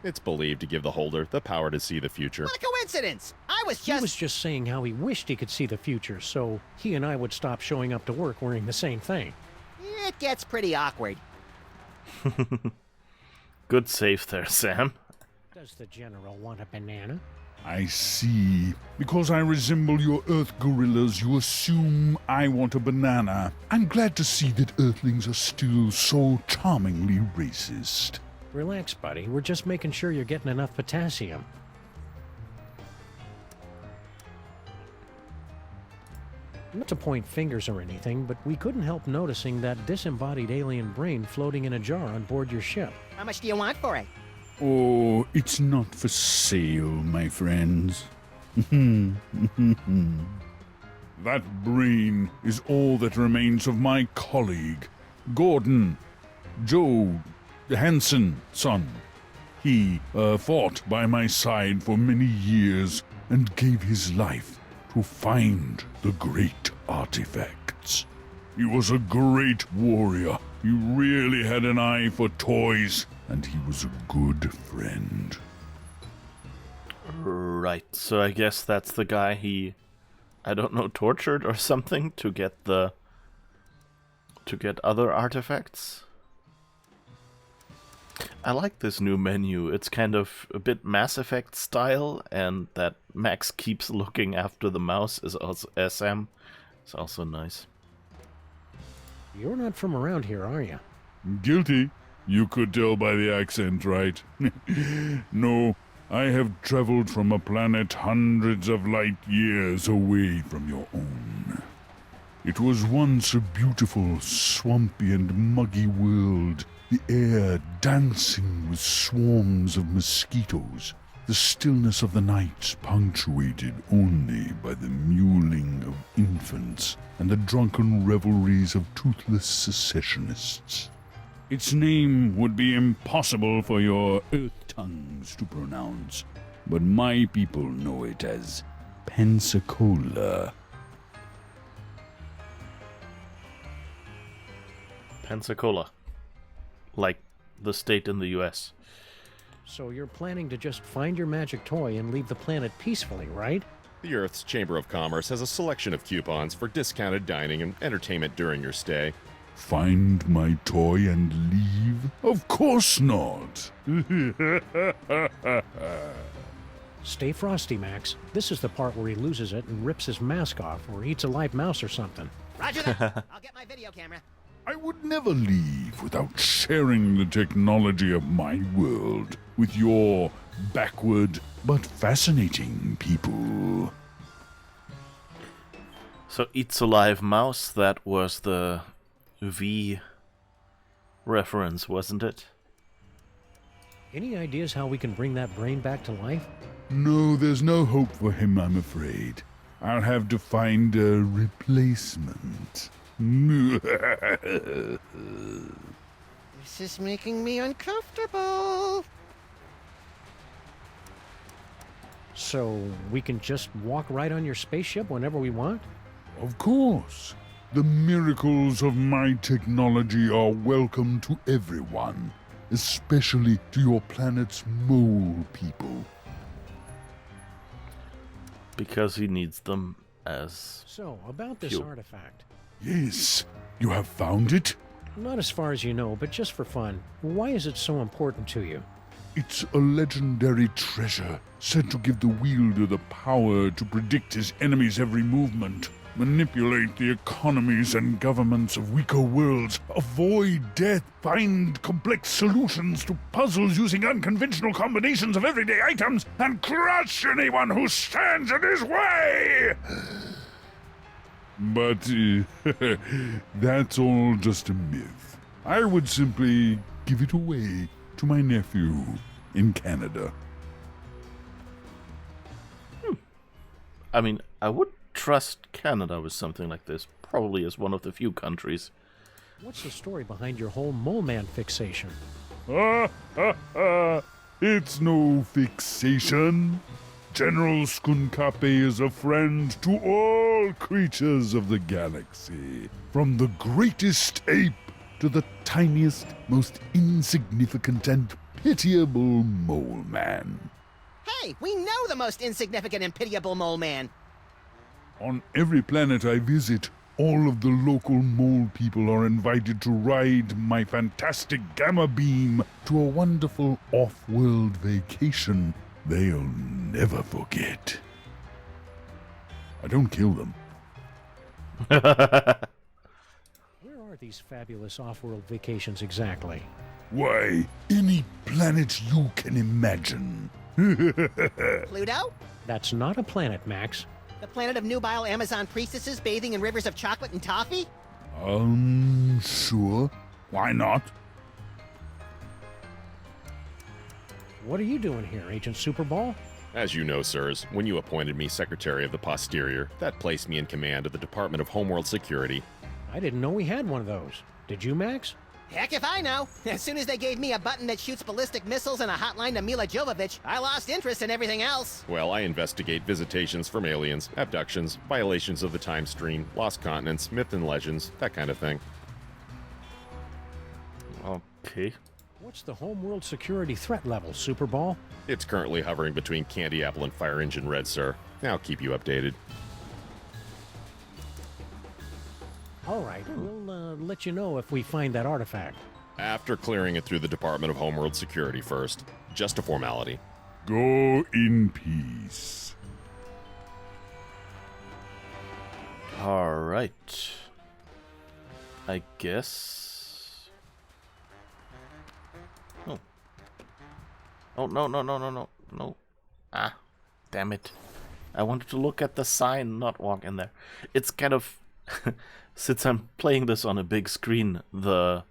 It's believed to give the holder the power to see the future. What a coincidence! I was He was just saying how he wished he could see the future, so he and I would stop showing up to work wearing the same thing. It gets pretty awkward. Good save there, Sam. Does the General want a banana? I see. Because I resemble your Earth gorillas, you assume I want a banana. I'm glad to see that Earthlings are still so charmingly racist. Relax, buddy. We're just making sure you're getting enough potassium. Not to point fingers or anything, but we couldn't help noticing that disembodied alien brain floating in a jar on board your ship. How much do you want for it? Oh, it's not for sale, my friends. That brain is all that remains of my colleague, Gordon, Joe Hansen, son. He fought by my side for many years and gave his life to find the great artifacts. He was a great warrior. He really had an eye for toys, and he was a good friend. Right, so I guess that's the guy he, I don't know, tortured or something to get other artifacts. I like this new menu. It's kind of a bit Mass Effect style, and that Max keeps looking after the mouse is also SM. It's also nice. You're not from around here, are you? Guilty. You could tell by the accent, right? No, I have traveled from a planet hundreds of light years away from your own. It was once a beautiful, swampy and muggy world, the air dancing with swarms of mosquitoes, the stillness of the night punctuated only by the mewling of infants and the drunken revelries of toothless secessionists. Its name would be impossible for your earth tongues to pronounce, but my people know it as Pensacola. Pensacola. Like the state in the US. So you're planning to just find your magic toy and leave the planet peacefully, right? The Earth's Chamber of Commerce has a selection of coupons for discounted dining and entertainment during your stay. Find my toy and leave? Of course not! Stay frosty, Max. This is the part where he loses it and rips his mask off or eats a live mouse or something. Roger that. I'll get my video camera. I would never leave without sharing the technology of my world with your backward but fascinating people. So eats a live mouse, that was the V reference, wasn't it? Any ideas how we can bring that brain back to life? No, there's no hope for him, I'm afraid. I'll have to find a replacement. This is making me uncomfortable. So we can just walk right on your spaceship whenever we want? Of course. The miracles of my technology are welcome to everyone, especially to your planet's mole people. Because he needs them as... So, about this fuel. artifact. Yes, you have found it? Not as far as you know, but just for fun. Why is it so important to you? It's a legendary treasure, said to give the wielder the power to predict his enemy's every movement, manipulate the economies and governments of weaker worlds, avoid death, find complex solutions to puzzles using unconventional combinations of everyday items, and crush anyone who stands in his way! But that's all just a myth. I would simply give it away to my nephew in Canada. I mean, I would trust Canada with something like this, probably as one of the few countries. What's the story behind your whole mole man fixation? It's no fixation. General Skunkape is a friend to all creatures of the galaxy, from the greatest ape to the tiniest, most insignificant and pitiable mole man. Hey, we know the most insignificant and pitiable mole man. On every planet I visit, all of the local mole people are invited to ride my fantastic gamma beam to a wonderful off-world vacation they'll never forget. I don't kill them. Where are these fabulous off-world vacations exactly? Why, any planet you can imagine. Pluto? That's not a planet, Max. The planet of nubile Amazon priestesses bathing in rivers of chocolate and toffee? Sure. Why not? What are you doing here, Agent Superball? As you know, sirs, when you appointed me Secretary of the Posterior, that placed me in command of the Department of Homeworld Security. I didn't know we had one of those. Did you, Max? Heck if I know. As soon as they gave me a button that shoots ballistic missiles and a hotline to Mila Jovovich, I lost interest in everything else. Well, I investigate visitations from aliens, abductions, violations of the time stream, lost continents, myth and legends, that kind of thing. Okay. What's the homeworld security threat level, Superball? It's currently hovering between Candy Apple and Fire Engine Red, sir. I'll keep you updated. All right, we'll let you know if we find that artifact. After clearing it through the Department of Homeworld Security first. Just a formality. Go in peace. Alright. I guess... Oh. Oh, no, no, no, no, no, no. Ah, damn it. I wanted to look at the sign, not walk in there. It's kind of... Since I'm playing this on a big screen, the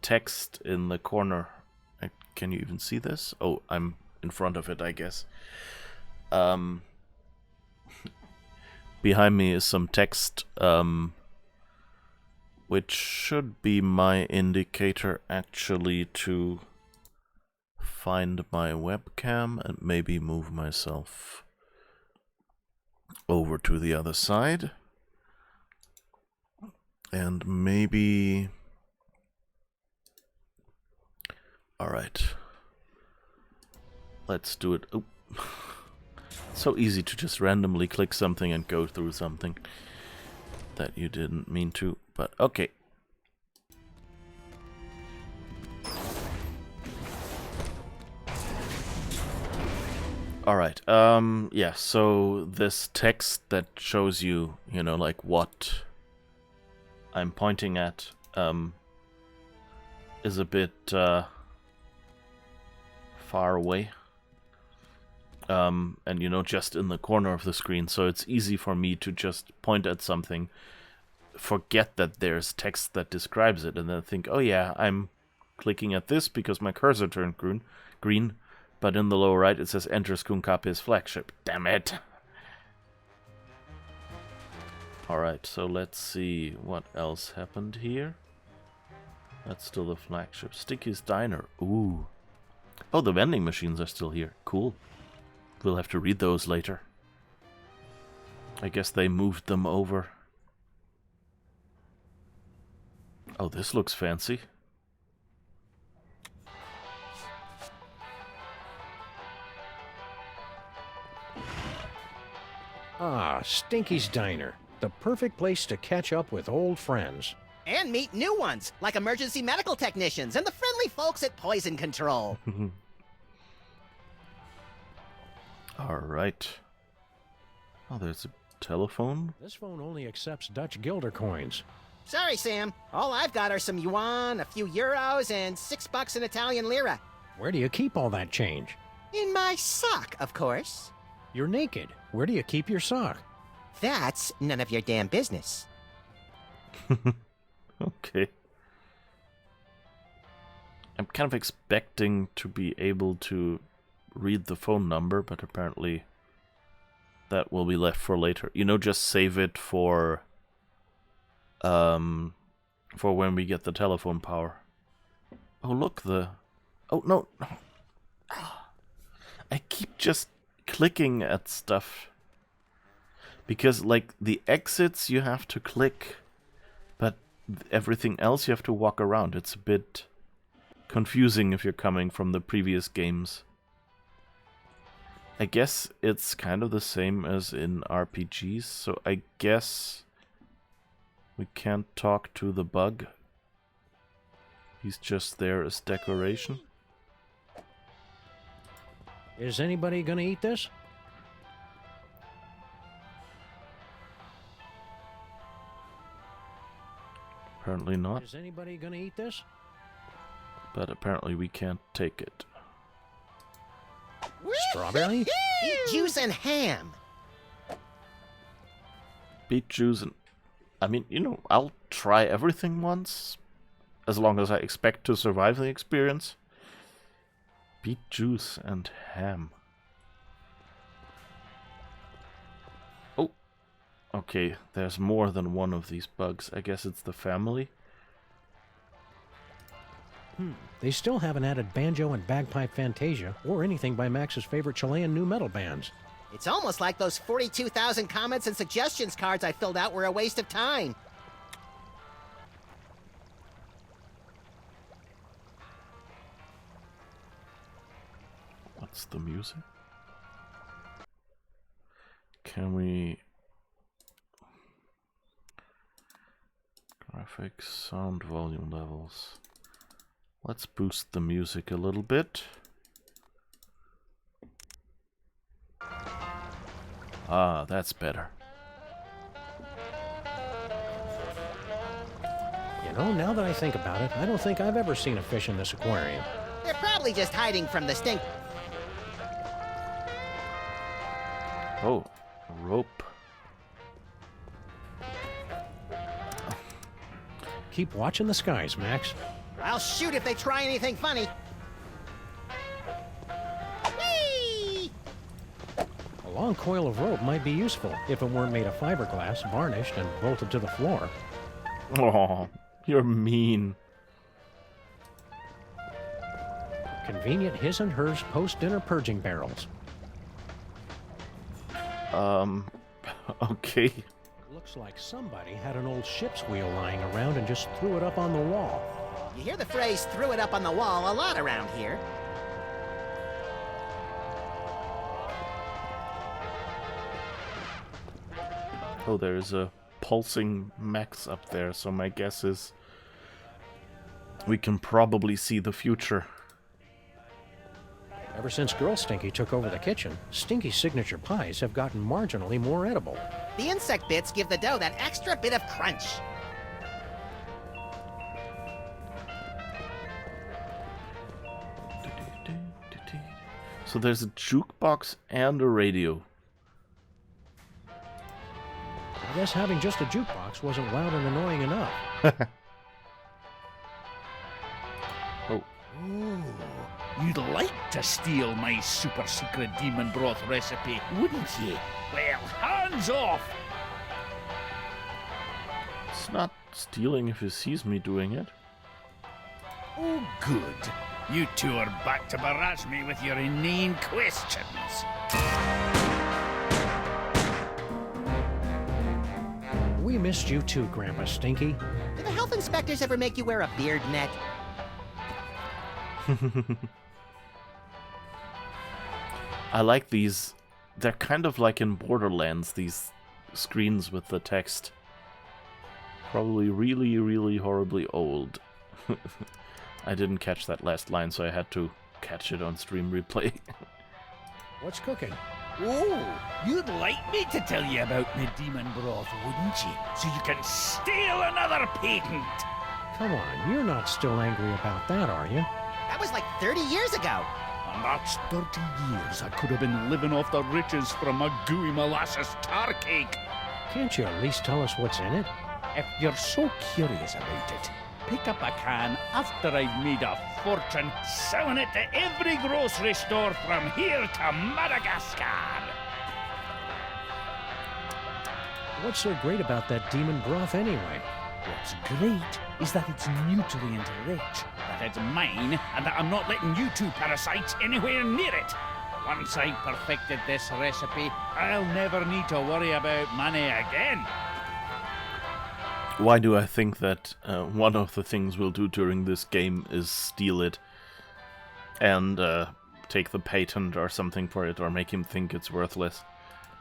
text in the corner... Can you even see this? Oh, I'm in front of it, I guess. Behind me is some text, which should be my indicator actually to find my webcam and maybe move myself over to the other side. And maybe... Alright. Let's do it. Oh. So easy to just randomly click something and go through something that you didn't mean to, but okay. Alright, yeah, so this text that shows you, you know, like what I'm pointing at, is a bit, far away. And you know, just in the corner of the screen, so it's easy for me to just point at something, forget that there's text that describes it, and then think, oh yeah, I'm clicking at this because my cursor turned green, but in the lower right it says enter Skunkape's flagship. Damn it! Alright, so let's see what else happened here. That's still the flagship. Sticky's Diner. Ooh. Oh, the vending machines are still here. Cool. We'll have to read those later. I guess they moved them over. Oh, this looks fancy. Ah, Stinky's Diner. The perfect place to catch up with old friends. And meet new ones, like emergency medical technicians and the friendly folks at Poison Control. Alright. Oh, there's a telephone. This phone only accepts Dutch guilder coins. Sorry, Sam. All I've got are some yuan, a few euros, and $6 in Italian lira. Where do you keep all that change? In my sock, of course. You're naked. Where do you keep your sock? That's none of your damn business. Okay. I'm kind of expecting to be able to read the phone number, but apparently that will be left for later. You know, just save it for when we get the telephone power. Oh, look, oh, no. I keep just clicking at stuff. Because, like, the exits you have to click, but everything else you have to walk around. It's a bit confusing if you're coming from the previous games. I guess it's kind of the same as in RPGs, so I guess we can't talk to the bug. He's just there as decoration. Is anybody gonna eat this? Apparently not. Is anybody gonna eat this? But apparently we can't take it. Strawberry? Beet juice and ham. Beet juice and... I mean, you know, I'll try everything once, as long as I expect to survive the experience. Beet juice and ham. Oh, okay, there's more than one of these bugs. I guess it's the family. They still haven't added banjo and bagpipe fantasia or anything by Max's favorite Chilean nu metal bands. It's almost like those 42,000 comments and suggestions cards I filled out were a waste of time. What's the music? Can we... Graphics, sound volume levels. Let's boost the music a little bit. Ah, that's better. You know, now that I think about it, I don't think I've ever seen a fish in this aquarium. They're probably just hiding from the stink. Oh, a rope. Keep watching the skies, Max. I'll shoot if they try anything funny. Whee! A long coil of rope might be useful if it weren't made of fiberglass, varnished, and bolted to the floor. Oh, you're mean. Convenient his and hers post-dinner purging barrels. Okay. Looks like somebody had an old ship's wheel lying around and just threw it up on the wall. You hear the phrase, threw it up on the wall, a lot around here. Oh, there's a pulsing Max up there, so my guess is we can probably see the future. Ever since Girl Stinky took over the kitchen, Stinky's signature pies have gotten marginally more edible. The insect bits give the dough that extra bit of crunch. So there's a jukebox and a radio. I guess having just a jukebox wasn't loud and annoying enough. Oh. Ooh, you'd like to steal my super secret demon broth recipe, wouldn't you? Well, hands off! It's not stealing if he sees me doing it. Oh, good. You two are back to barrage me with your inane questions. We missed you too, Grandpa Stinky. Did the health inspectors ever make you wear a beard net? I like these. They're kind of like in Borderlands, these screens with the text. Probably really, really horribly old. I didn't catch that last line, so I had to catch it on stream replay. What's cooking? Oh, you'd like me to tell you about my demon broth, wouldn't you? So you can steal another patent. Come on, you're not still angry about that, are you? That was like 30 years ago. And that's 30 years I could have been living off the riches from a gooey molasses tar cake. Can't you at least tell us what's in it? If you're so curious about it, pick up a can after I've made a fortune selling it to every grocery store from here to Madagascar. What's so great about that demon broth anyway? What's great is that it's nutrient rich, that it's mine, and that I'm not letting you two parasites anywhere near it. Once I've perfected this recipe, I'll never need to worry about money again. Why do I think that one of the things we'll do during this game is steal it and take the patent or something for it, or make him think it's worthless?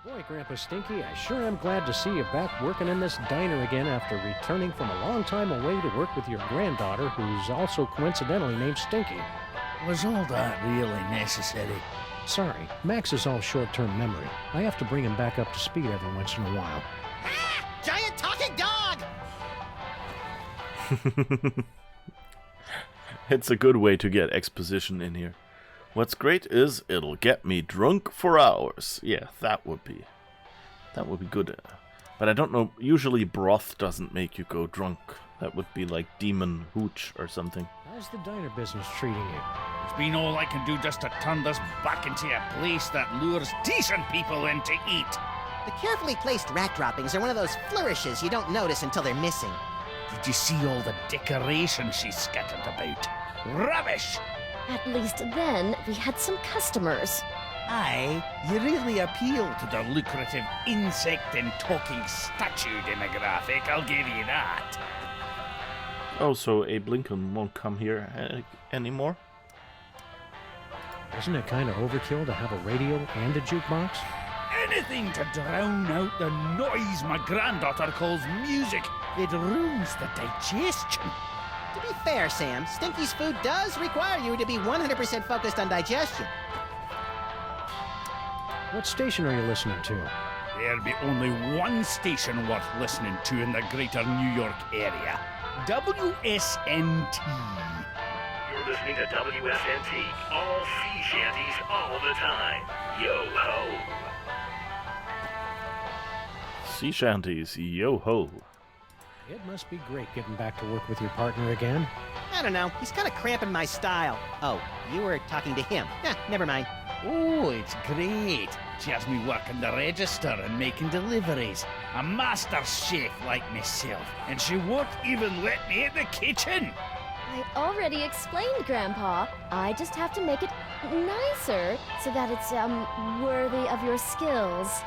Boy, Grandpa Stinky, I sure am glad to see you back working in this diner again after returning from a long time away to work with your granddaughter, who's also coincidentally named Stinky. Was all that really necessary? Sorry, Max is all short-term memory. I have to bring him back up to speed every once in a while. Ah! Giant talking dog! It's a good way to get exposition in here. What's great is it'll get me drunk for hours. Yeah, that would be good. But I don't know, usually broth doesn't make you go drunk. That would be like demon hooch or something. How's the diner business treating you? It's been all I can do just to turn this back into a place that lures decent people in to eat. The carefully placed rat droppings are one of those flourishes you don't notice until they're missing. Did you see all the decorations she scattered about? Rubbish! At least then, we had some customers. Aye, you really appeal to the lucrative insect and talking statue demographic, I'll give you that. Oh, so Abe Lincoln won't come here anymore? Isn't it kind of overkill to have a radio and a jukebox? Anything to drown out the noise my granddaughter calls music. It ruins the digestion. To be fair, Sam, Stinky's food does require you to be 100% focused on digestion. What station are you listening to? There'll be only one station worth listening to in the greater New York area. WSNT. You're listening to WSNT. All sea shanties all the time. Yo-ho. Sea shanties, yo-ho. It must be great getting back to work with your partner again. I don't know, he's kind of cramping my style. Oh, you were talking to him. Never mind. Oh, it's great. She has me working the register and making deliveries. A master chef like myself, and she won't even let me in the kitchen. I already explained, Grandpa. I just have to make it nicer so that it's, worthy of your skills.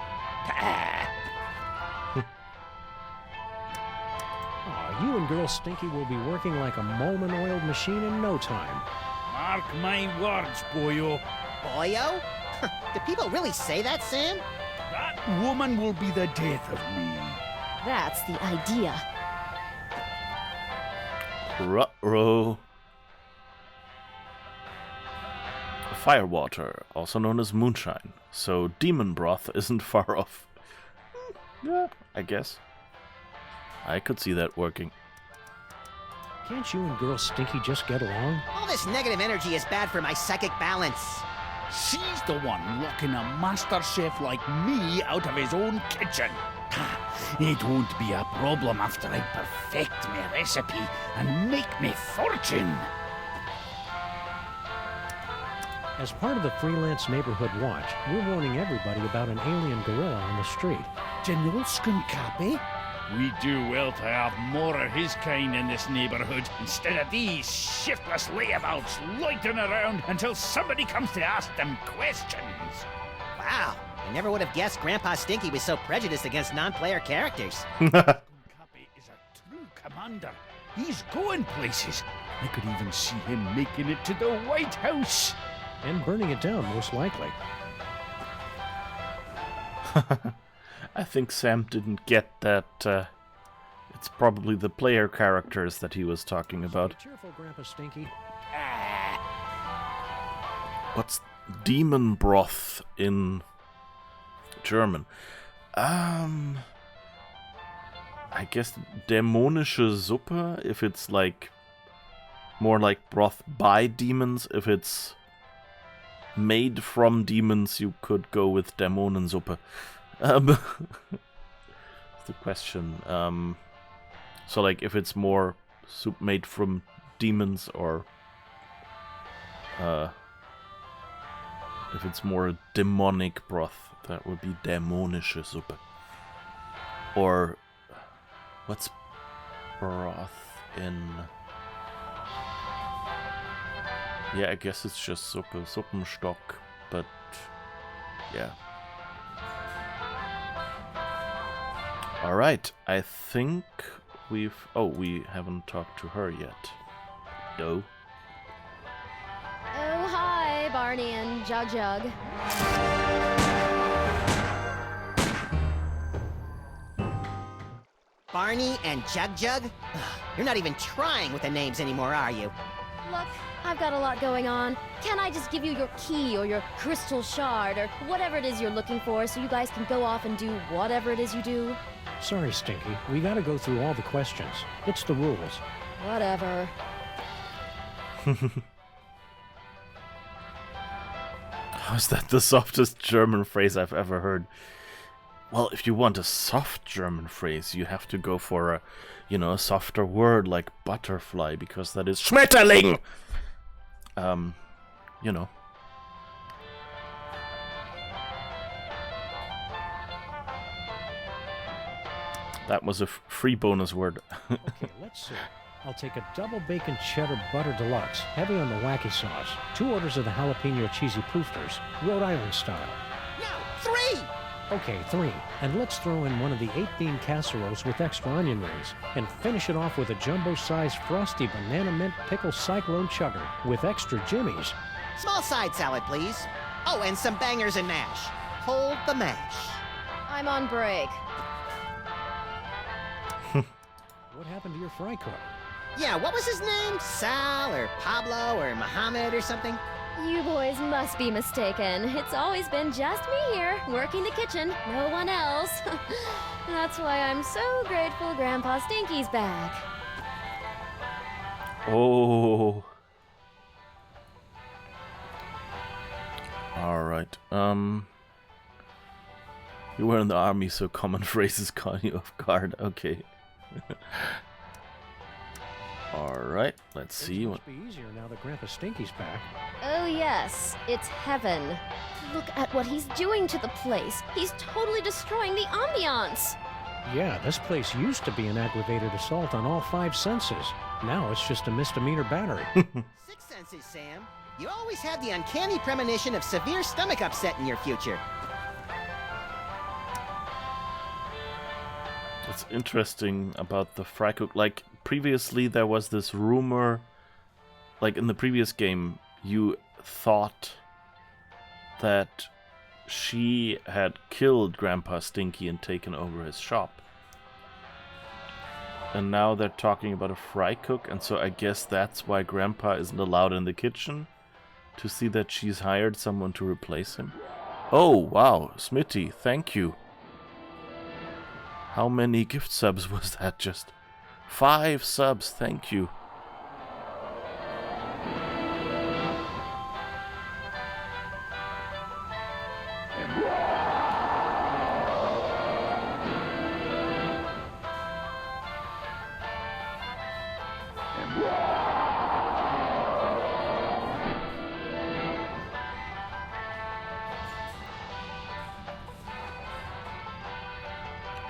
Aw, you and Girl Stinky will be working like a Molman-oiled machine in no time. Mark my words, boyo. Boyo? Do people really say that, Sam? That woman will be the death of me. That's the idea. Ruh-roh. Firewater, also known as moonshine, so demon broth isn't far off. Yeah, I guess. I could see that working. Can't you and Girl Stinky just get along? All this negative energy is bad for my psychic balance. She's the one locking a master chef like me out of his own kitchen. It won't be a problem after I perfect my recipe and make me fortune. As part of the Freelance Neighborhood Watch, we're warning everybody about an alien gorilla on the street. General Skunkape? We do well to have more of his kind in this neighborhood instead of these shiftless layabouts loitering around until somebody comes to ask them questions. Wow, I never would have guessed Grandpa Stinky was so prejudiced against non-player characters. Skunkape is a true commander. He's going places. I could even see him making it to the White House. And burning it down, most likely. I think Sam didn't get that it's probably the player characters that he was talking about. Be cheerful, Grandpa Stinky. What's demon broth in German? I guess dämonische Suppe, if it's like more like broth by demons. If it's made from demons, you could go with Dämonensuppe. That's the question. So like if it's more soup made from demons, or if it's more demonic broth, that would be dämonische Suppe. Or what's broth in... Yeah, I guess it's just Suppe, Suppenstock, but yeah. Alright, I think we haven't talked to her yet. No. Oh, hi, Barney and Jug Jug. Barney and Jug Jug? You're not even trying with the names anymore, are you? Look, I've got a lot going on. Can't I just give you your key or your crystal shard or whatever it is you're looking for so you guys can go off and do whatever it is you do? Sorry, Stinky. We gotta go through all the questions. It's the rules. Whatever. How's that the softest German phrase I've ever heard? Well, if you want a soft German phrase, you have to go for a, a softer word like butterfly, because that is Schmetterling! That was a free bonus word. Okay, let's see. I'll take a double bacon cheddar butter deluxe, heavy on the wacky sauce. 2 orders of the jalapeno cheesy poofters, Rhode Island style. No, 3! Okay, 3. And let's throw in one of the 8-bean casseroles with extra onion rings. And finish it off with a jumbo-sized frosty banana mint pickle cyclone chugger with extra jimmies. Small side salad, please. Oh, and some bangers and mash. Hold the mash. I'm on break. What happened to your fry cook? Yeah, what was his name? Sal or Pablo or Mohammed or something? You boys must be mistaken. It's always been just me here, working the kitchen, no one else. That's why I'm so grateful Grandpa Stinky's back. Oh. Alright, you were in the army, so common phrases caught you off guard. Okay. Alright, let's see what... It'll be easier now that Grandpa Stinky's back. Oh yes, it's heaven. Look at what he's doing to the place. He's totally destroying the ambiance. Yeah, this place used to be an aggravated assault on all 5 senses. Now it's just a misdemeanor battery. 6 senses, Sam. You always have the uncanny premonition of severe stomach upset in your future. What's interesting about the fry cook, like, previously there was this rumor, like in the previous game, you thought that she had killed Grandpa Stinky and taken over his shop. And now they're talking about a fry cook, and so I guess that's why Grandpa isn't allowed in the kitchen, to see that she's hired someone to replace him. Oh, wow, Smitty, thank you. How many gift subs was that? Just 5 subs, thank you.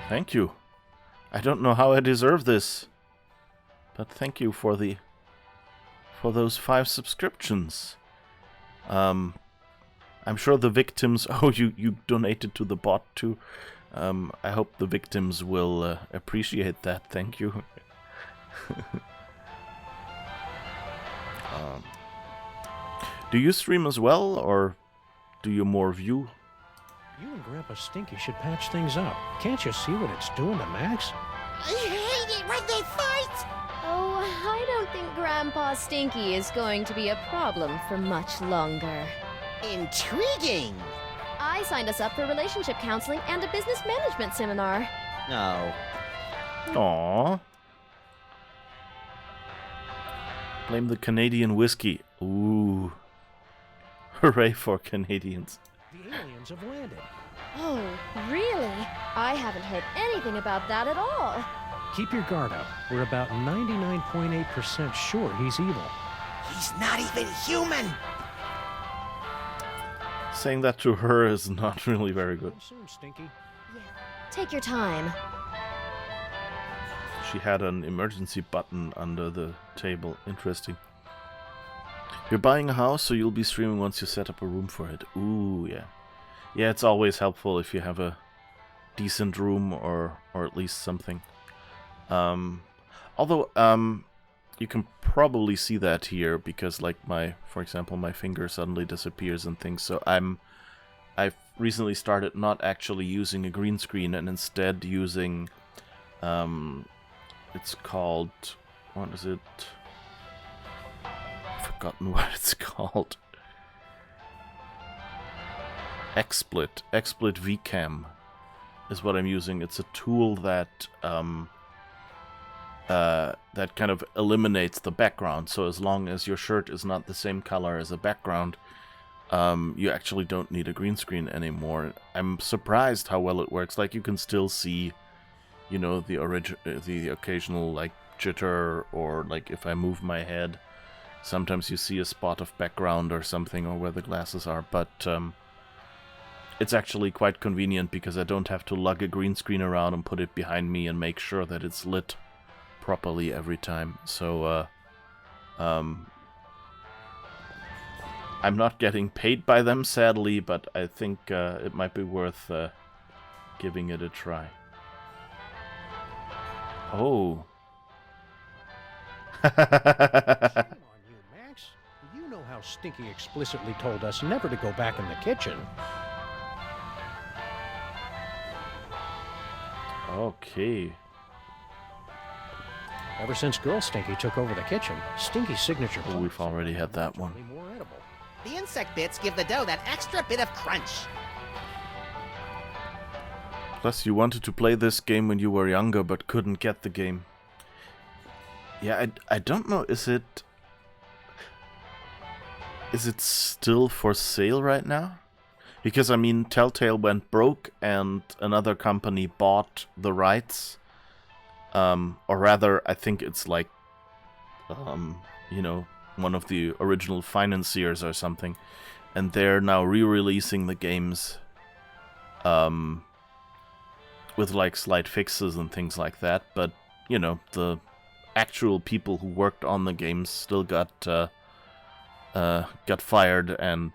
Thank you. I don't know how I deserve this, but thank you for those 5 subscriptions. I'm sure the victims... Oh, you donated to the bot too. I hope the victims will appreciate that. Thank you. Do you stream as well, or do you more view? You and Grandpa Stinky should patch things up. Can't you see what it's doing to Max? I hate it when they fight! Oh, I don't think Grandpa Stinky is going to be a problem for much longer. Intriguing! I signed us up for relationship counseling and a business management seminar. No. Aww. Blame the Canadian whiskey. Ooh. Hooray for Canadians. The aliens have landed. Oh, really? I haven't heard anything about that at all. Keep your guard up. We're about 99.8% sure he's evil. He's not even human! Saying that to her is not really very good. Soon, Stinky. Yeah, take your time. She had an emergency button under the table. Interesting. You're buying a house, so you'll be streaming once you set up a room for it. Ooh, yeah. Yeah, it's always helpful if you have a decent room or at least something. Although, you can probably see that here because, like, for example, my finger suddenly disappears and things. So I've recently started not actually using a green screen and instead using, it's called, what is it? I've forgotten what it's called. XSplit VCam is what I'm using. It's a tool that that kind of eliminates the background. So as long as your shirt is not the same color as a background, you actually don't need a green screen anymore. I'm surprised how well it works. Like, you can still see, you know, the occasional like jitter, or like if I move my head, sometimes you see a spot of background or something, or where the glasses are. But it's actually quite convenient because I don't have to lug a green screen around and put it behind me and make sure that it's lit properly every time. So, I'm not getting paid by them, sadly, but I think it might be worth giving it a try. Oh. Shame on you, Max. You know how Stinky explicitly told us never to go back in the kitchen. Okay. Ever since Girl Stinky took over the kitchen, Stinky's signature. Oh, we've already had that one. More edible. The insect bits give the dough that extra bit of crunch. Plus, you wanted to play this game when you were younger, but couldn't get the game. Yeah, I don't know, is it still for sale right now? Because, I mean, Telltale went broke and another company bought the rights. Or rather, I think it's like, you know, one of the original financiers or something. And they're now re-releasing the games with like slight fixes and things like that. But, you know, the actual people who worked on the games still got fired and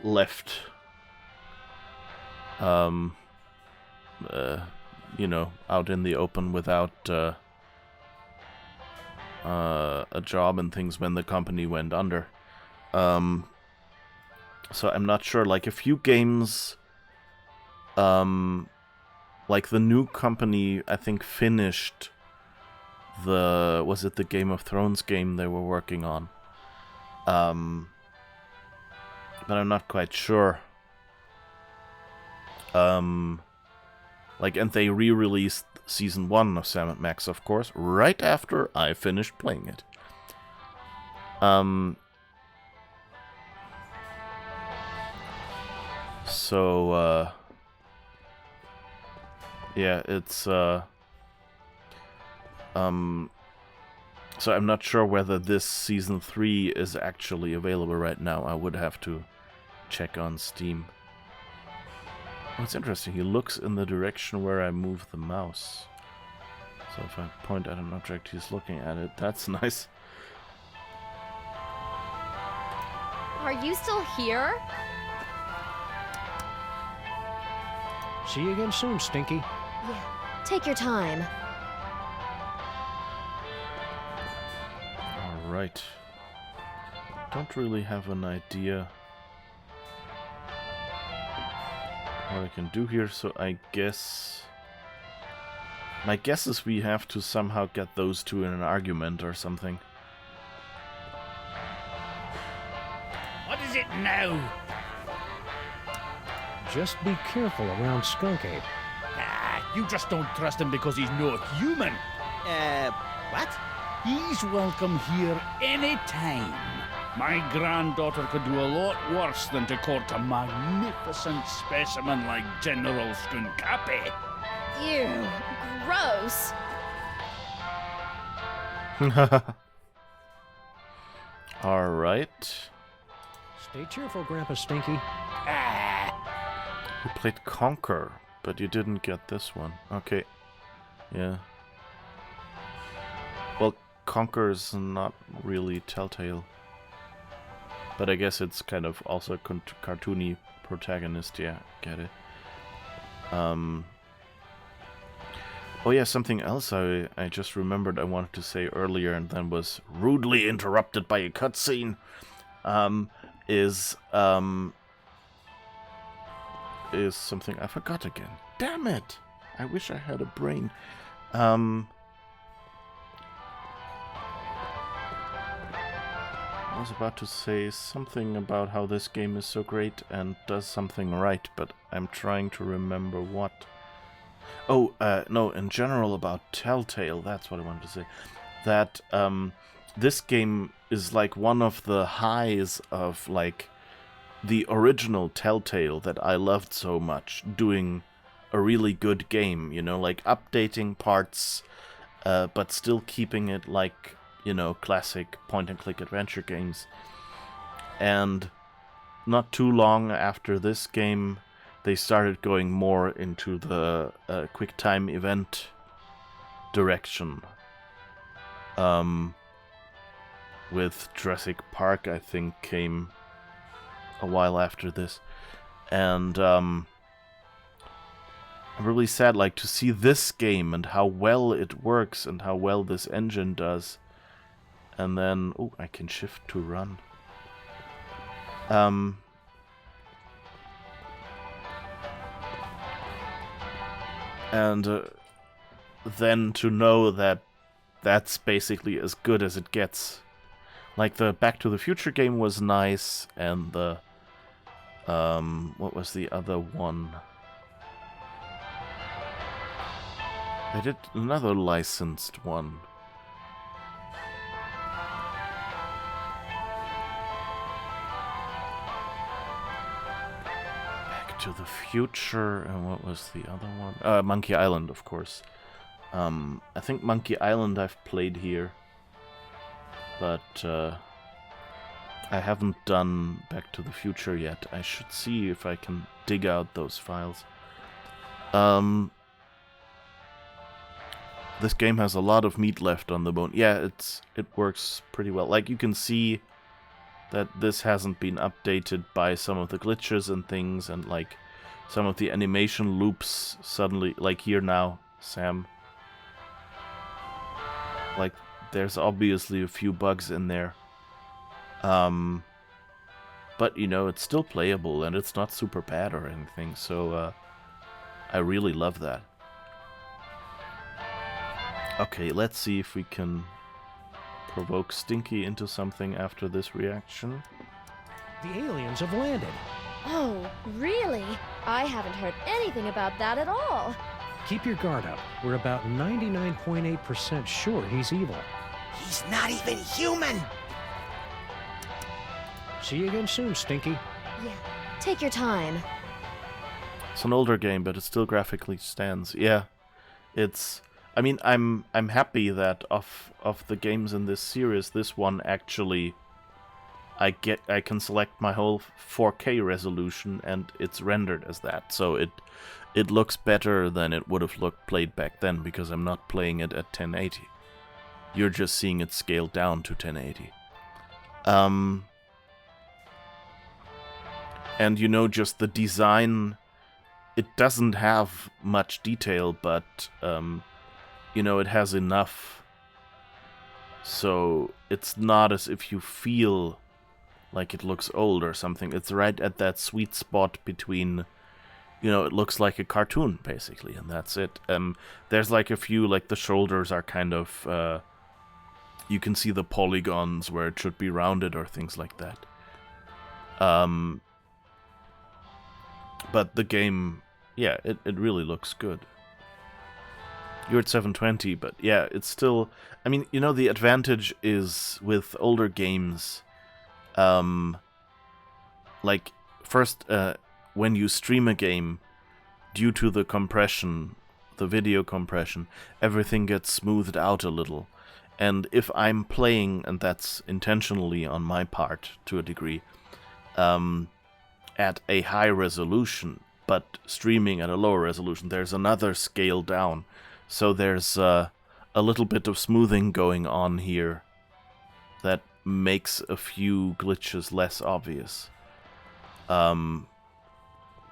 left, you know, out in the open without a job and things when the company went under. So I'm not sure. Like a few games, like the new company, I think finished was it the Game of Thrones game they were working on? But I'm not quite sure. Like, and they re-released Season 1 of Sam & Max, of course, right after I finished playing it. So, yeah, it's, so I'm not sure whether this Season 3 is actually available right now. I would have to check on Steam. Oh, it's interesting. He looks in the direction where I move the mouse. So if I point at an object, he's looking at it. That's nice. Are you still here? See you again soon, Stinky. Yeah, take your time. Alright. Don't really have an idea what I can do here, so I guess... My guess is we have to somehow get those two in an argument or something. What is it now? Just be careful around Skunkape. Ah, you just don't trust him because he's not human. What? He's welcome here any time. My granddaughter could do a lot worse than to court a magnificent specimen like General Skunkape. Ew, gross. Alright. Stay cheerful, Grandpa Stinky. You played Conquer, but you didn't get this one. Okay. Yeah. Well, Conquer is not really Telltale. But I guess it's kind of also a cartoony protagonist. Yeah, get it. Oh yeah, something else I just remembered I wanted to say earlier and then was rudely interrupted by a cutscene. Is something I forgot again. Damn it! I wish I had a brain. I was about to say something about how this game is so great and does something right, but I'm trying to remember what. Oh, no, in general about Telltale, that's what I wanted to say. That, this game is like one of the highs of, like, the original Telltale that I loved so much, doing a really good game, you know, like updating parts, but still keeping it like, you know, classic point-and-click adventure games. And not too long after this game, they started going more into the quick-time event direction. With Jurassic Park, I think, came a while after this. And I'm really sad, like, to see this game and how well it works and how well this engine does. And then, oh, I can shift to run. And then to know that that's basically as good as it gets. Like, the Back to the Future game was nice, and the what was the other one? They did another licensed one. Back to the Future, and what was the other one? Monkey Island, of course. I think Monkey Island I've played here, but I haven't done Back to the Future yet. I should see if I can dig out those files. This game has a lot of meat left on the bone. Yeah, it works pretty well. Like, you can see that this hasn't been updated by some of the glitches and things, and like some of the animation loops suddenly, like here now, Sam. Like, there's obviously a few bugs in there. But, you know, it's still playable, and it's not super bad or anything, so I really love that. Okay, let's see if we can provoke Stinky into something after this reaction. The aliens have landed. Oh, really? I haven't heard anything about that at all. Keep your guard up. We're about 99.8% sure he's evil. He's not even human! See you again soon, Stinky. Yeah, take your time. It's an older game, but it still graphically stands. Yeah, it's... I mean, I'm happy that of the games in this series, this one actually... I can select my whole 4K resolution, and it's rendered as that. So it looks better than it would have looked played back then, because I'm not playing it at 1080. You're just seeing it scaled down to 1080. And, you know, just the design, it doesn't have much detail, but, you know, it has enough. So it's not as if you feel like it looks old or something. It's right at that sweet spot between, you know, it looks like a cartoon, basically, and that's it. There's like a few, like the shoulders are kind of, you can see the polygons where it should be rounded or things like that. But the game, yeah, it really looks good. You're at 720, but yeah, it's still... I mean, you know, the advantage is with older games, like, first, when you stream a game, due to the compression, the video compression, everything gets smoothed out a little. And if I'm playing, and that's intentionally on my part to a degree, at a high resolution, but streaming at a lower resolution, there's another scale down. So there's a little bit of smoothing going on here that makes a few glitches less obvious. And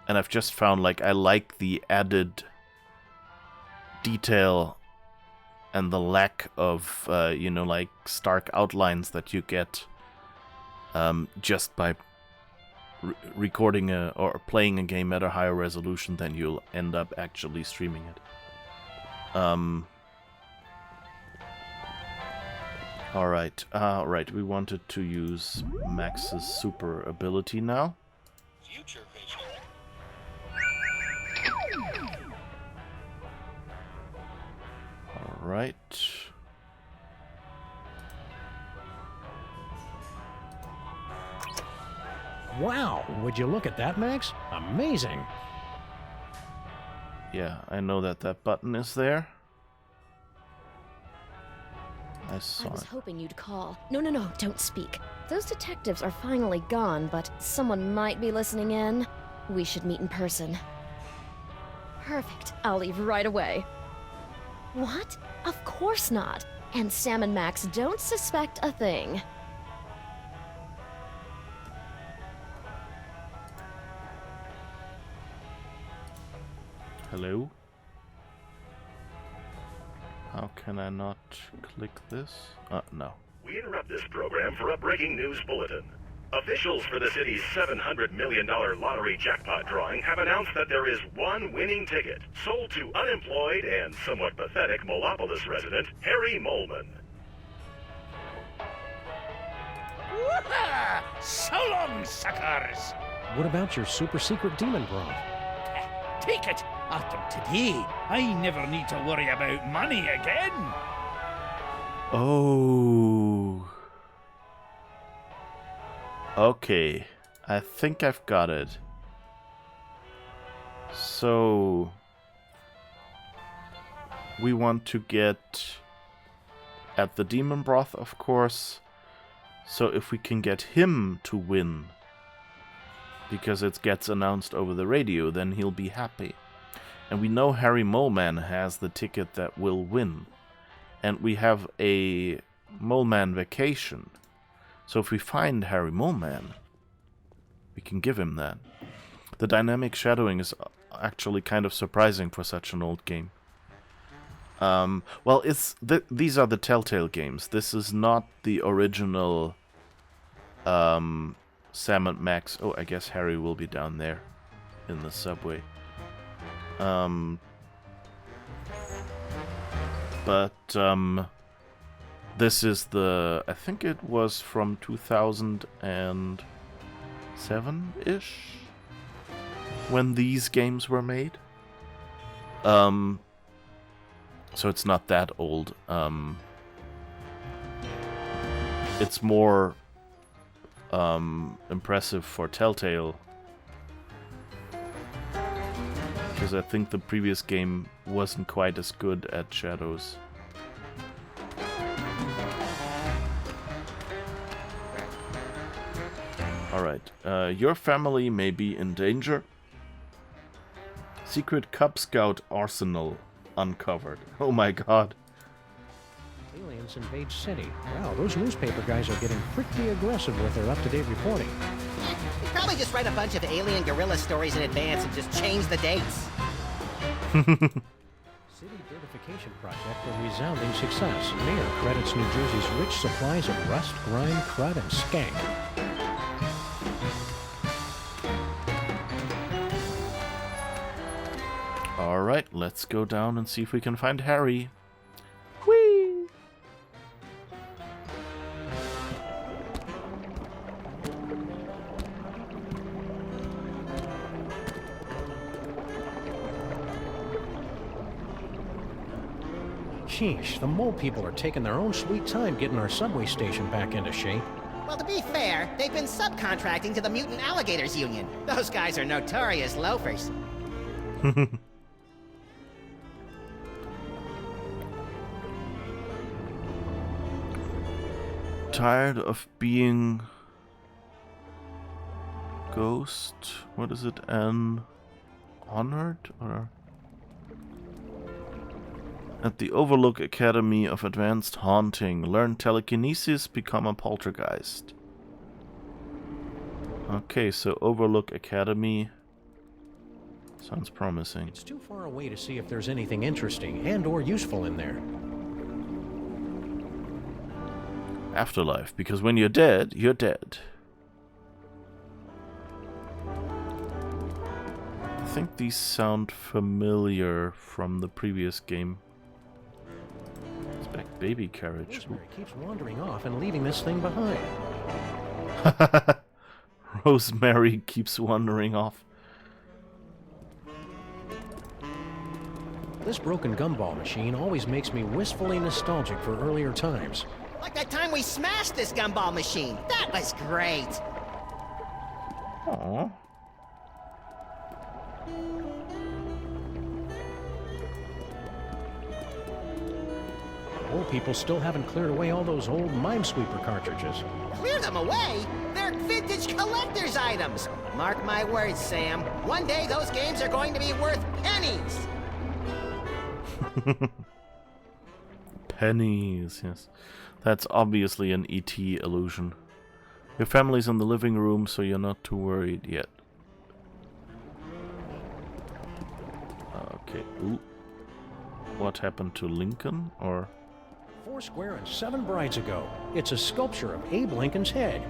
I've just found, like, I like the added detail and the lack of, you know, like, stark outlines that you get just by recording or playing a game at a higher resolution than you'll end up actually streaming it. Alright, right, we wanted to use Max's super ability now. Future vision. Alright. Wow, would you look at that, Max? Amazing. Yeah, I know that button is there. I saw I was it. hoping you'd call. No, don't speak. Those detectives are finally gone, but someone might be listening in. We should meet in person. Perfect. I'll leave right away. What? Of course not. And Sam and Max don't suspect a thing. Hello? How can I not click this? No. We interrupt this program for a breaking news bulletin. Officials for the city's $700 million lottery jackpot drawing have announced that there is one winning ticket sold to unemployed and somewhat pathetic Molopolis resident Harry Molman. Woohoo! So long, suckers! What about your super secret demon broth? Take it! After today, I never need to worry about money again! Oh. Okay. I think I've got it. So we want to get at the demon broth, of course. So if we can get him to win, because it gets announced over the radio, then he'll be happy. And we know Harry Moleman has the ticket that will win. And we have a Moleman vacation. So if we find Harry Moleman, we can give him that. The dynamic shadowing is actually kind of surprising for such an old game. Well, these are the Telltale games. This is not the original Sam and Max. Oh, I guess Harry will be down there in the subway. This is the, I think it was from 2007-ish when these games were made. So it's not that old. It's more impressive for Telltale, because I think the previous game wasn't quite as good at shadows. Alright, your family may be in danger. Secret Cub Scout arsenal uncovered. Oh my god. Aliens invade city. Wow, those newspaper guys are getting pretty aggressive with their up-to-date reporting. You probably just write a bunch of alien guerrilla stories in advance and just change the dates. City beautification project a resounding success. Mayor credits New Jersey's rich supplies of rust, grime, crud, and skank. Alright, let's go down and see if we can find Harry. Whee! Sheesh, the mole people are taking their own sweet time getting our subway station back into shape. Well, to be fair, they've been subcontracting to the Mutant Alligators Union. Those guys are notorious loafers. Tired of being ghost? What is it? Honored? Or at the Overlook Academy of Advanced Haunting, learn telekinesis, become a poltergeist. Okay, so Overlook Academy sounds promising. It's too far away to see if there's anything interesting and or useful in there. Afterlife, because when you're dead, you're dead. I think these sound familiar from the previous game. Expect baby carriage. Rosemary keeps wandering off and leaving this thing behind. Rosemary keeps wandering off. This broken gumball machine always makes me wistfully nostalgic for earlier times. Like that time we smashed this gumball machine. That was great. Aww. Old people still haven't cleared away all those old Minesweeper cartridges. Clear them away? They're vintage collector's items. Mark my words, Sam. One day those games are going to be worth pennies. Pennies, yes. That's obviously an E.T. illusion. Your family's in the living room, so you're not too worried yet. Okay, ooh. What happened to Lincoln, or...? 4 square and 7 brides ago. It's a sculpture of Abe Lincoln's head.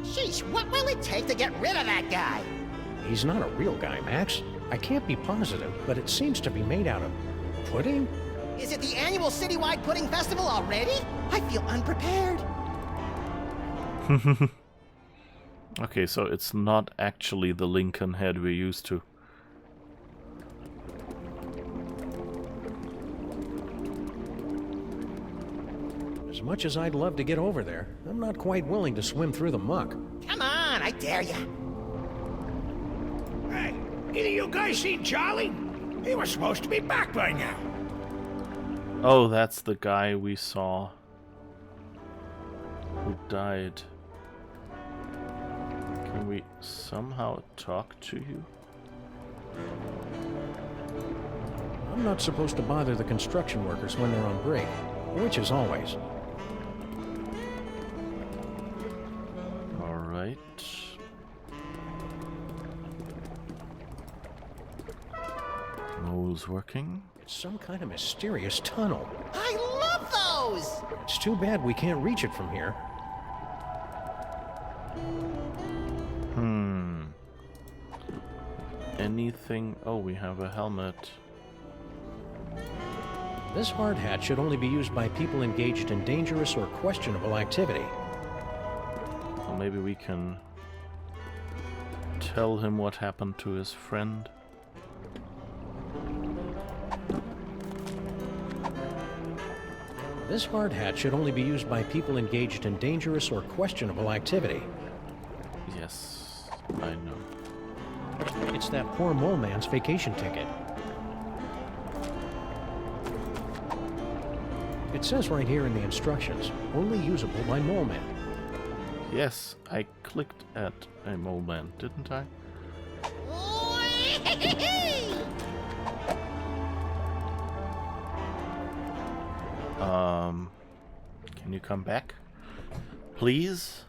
Sheesh, what will it take to get rid of that guy? He's not a real guy, Max. I can't be positive, but it seems to be made out of pudding? Is it the annual citywide pudding festival already? I feel unprepared. Okay, so it's not actually the Lincoln head we're used to. As much as I'd love to get over there, I'm not quite willing to swim through the muck. Come on, I dare ya. Hey, either you guys seen Charlie? He was supposed to be back by now. Oh, that's the guy we saw who died. Can we somehow talk to you? I'm not supposed to bother the construction workers when they're on break, which is always. Alright. Mole's working. It's some kind of mysterious tunnel. I love those! It's too bad we can't reach it from here. Anything? Oh, we have a helmet. This hard hat should only be used by people engaged in dangerous or questionable activity. Well, maybe we can tell him what happened to his friend. This hard hat should only be used by people engaged in dangerous or questionable activity. Yes, I know. It's that poor mole man's vacation ticket. It says right here in the instructions, only usable by mole man. Yes, I clicked at a mole man, didn't I? Can you come back? Please?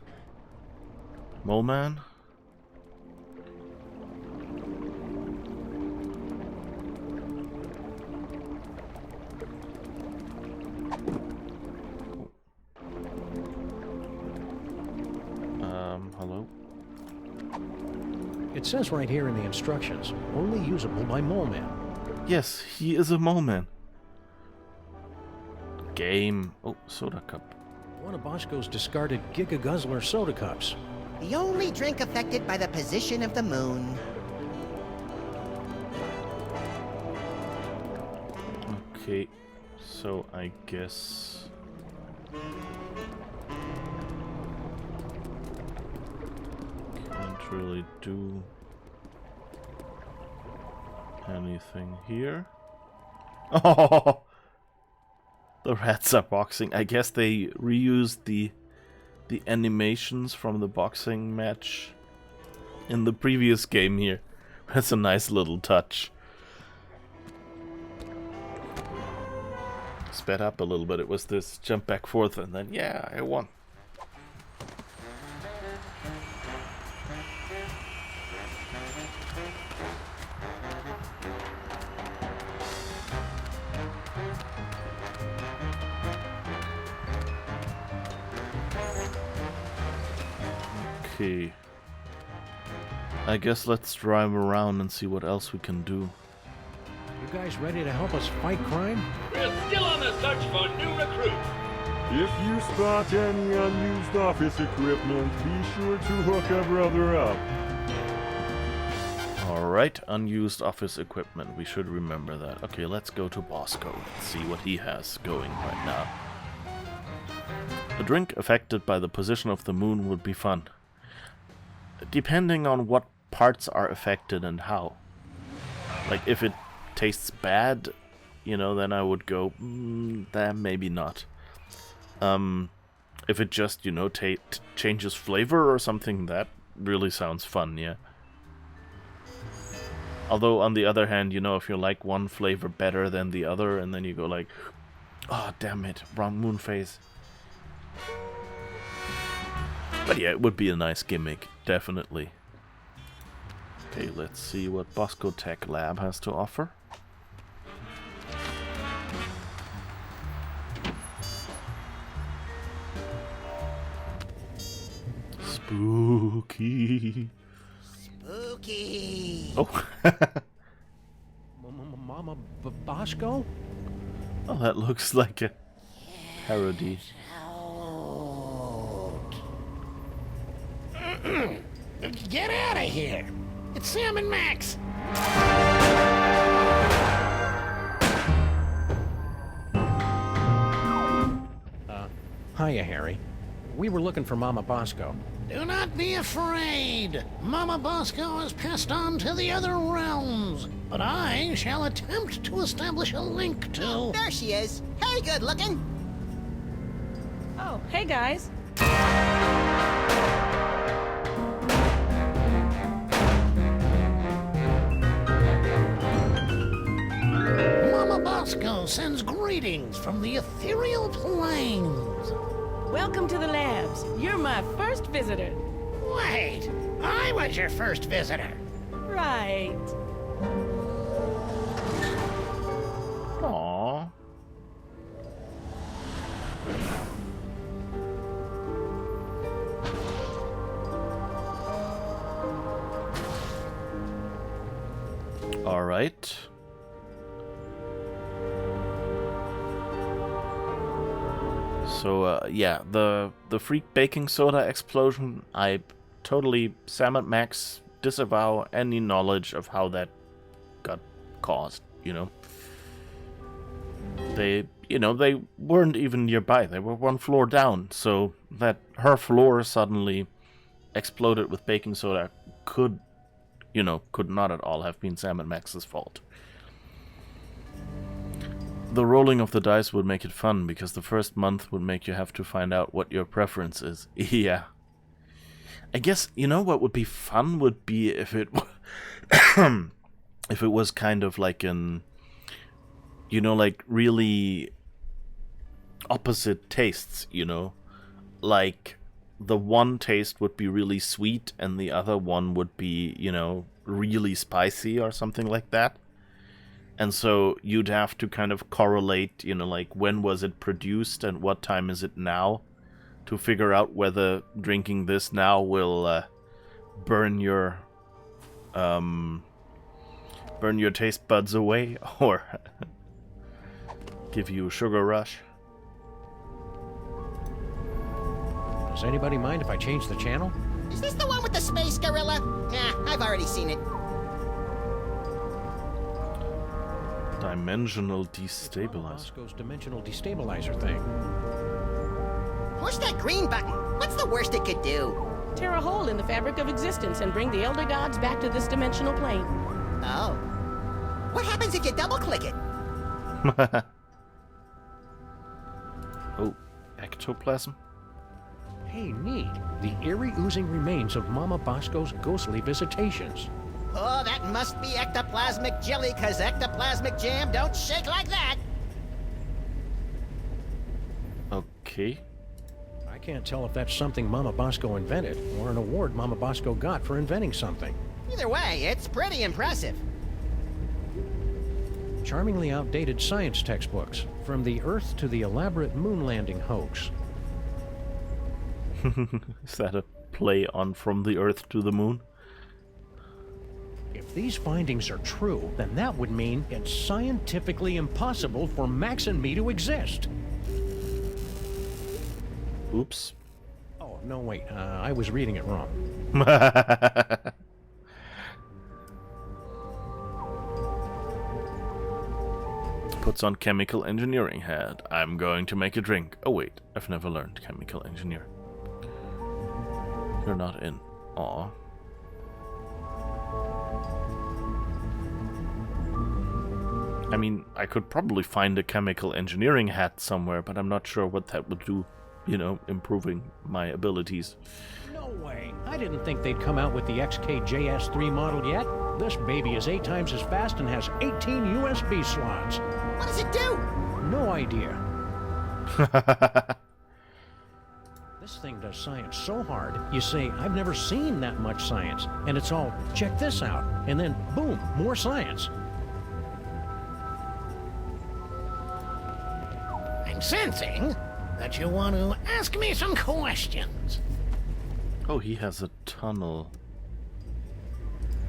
Mole man? Hello? It says right here in the instructions, only usable by mole man. Yes, he is a mole man. Game. Oh, soda cup. One of Bosco's discarded Giga Guzzler soda cups. The only drink affected by the position of the moon. Okay, so I guess... can't really do anything here. Oh! The rats are boxing. I guess they reused the animations from the boxing match in the previous game here. That's a nice little touch. Sped up a little bit. It was this jump back forth and then, yeah, I won. Okay. I guess let's drive around and see what else we can do. You guys ready to help us fight crime? We're still on the search for new recruits. If you spot any unused office equipment, be sure to hook a brother up. Alright, unused office equipment. We should remember that. Okay, let's go to Bosco and see what he has going right now. A drink affected by the position of the moon would be fun. Depending on what parts are affected and how. Like, if it tastes bad, you know, then I would go, then maybe not. If it just, you know, changes flavor or something, that really sounds fun, yeah. Although, on the other hand, you know, if you like one flavor better than the other, and then you go like, Oh, damn it. Wrong moon phase. But yeah, it would be a nice gimmick. Definitely. Okay, let's see what Bosco Tech Lab has to offer. Spooky. Spooky. Oh. Mama Bosco? Oh, that looks like a parody. Get out of here! It's Sam and Max! Hiya, Harry. We were looking for Mama Bosco. Do not be afraid! Mama Bosco has passed on to the other realms, but I shall attempt to establish a link to... There she is. Hey, good looking. Oh, hey guys. Mama Bosco sends greetings from the ethereal plains. Welcome to the labs. You're my first visitor. Wait, I was your first visitor. Right. Aww. All right. So, yeah, the freak baking soda explosion, I totally, Sam and Max, disavow any knowledge of how that got caused, you know? They weren't even nearby. They were one floor down, so that her floor suddenly exploded with baking soda could not at all have been Sam and Max's fault. The rolling of the dice would make it fun, because the first month would make you have to find out what your preference is. Yeah. I guess, what would be fun would be if it if it was kind of like an, like really opposite tastes, Like the one taste would be really sweet and the other one would be, really spicy or something like that. And so you'd have to kind of correlate, like when was it produced and what time is it now, to figure out whether drinking this now will burn your taste buds away or give you a sugar rush. Does anybody mind if I change the channel? Is this the one with the space gorilla? Nah, I've already seen it. Dimensional destabilizer. Bosco's dimensional destabilizer thing. Push that green button. What's the worst it could do? Tear a hole in the fabric of existence and bring the elder gods back to this dimensional plane. Oh. What happens if you double-click it? Oh, ectoplasm? Hey, neat. The eerie oozing remains of Mama Bosco's ghostly visitations. Oh, that must be ectoplasmic jelly, 'cause ectoplasmic jam don't shake like that. Okay. I can't tell if that's something Mama Bosco invented or an award Mama Bosco got for inventing something. Either way, it's pretty impressive. Charmingly outdated science textbooks, from the Earth to the elaborate moon landing hoax. Is that a play on From the Earth to the Moon? If these findings are true, then that would mean it's scientifically impossible for Max and me to exist. Oops. Oh, no, wait. I was reading it wrong. Puts on chemical engineering hat. I'm going to make a drink. Oh wait, I've never learned chemical engineer. You're not in. Aw. I mean, I could probably find a chemical engineering hat somewhere, but I'm not sure what that would do, improving my abilities. No way. I didn't think they'd come out with the XKJS3 model yet. This baby is 8 times as fast and has 18 USB slots. What does it do? No idea. This thing does science so hard, you say, I've never seen that much science. And it's all, check this out. And then, boom, more science. I'm sensing that you want to ask me some questions. Oh, he has a tunnel.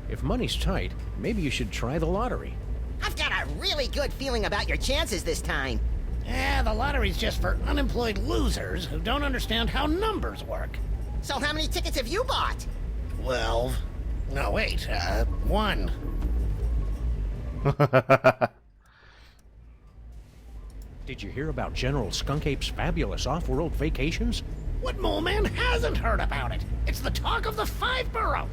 If money's tight, maybe you should try the lottery. I've got a really good feeling about your chances this time. Yeah, the lottery's just for unemployed losers who don't understand how numbers work. So how many tickets have you bought? 12. No, wait, 1. Did you hear about General Skunkape's fabulous off-world vacations? What mole man hasn't heard about it? It's the talk of the 5 boroughs.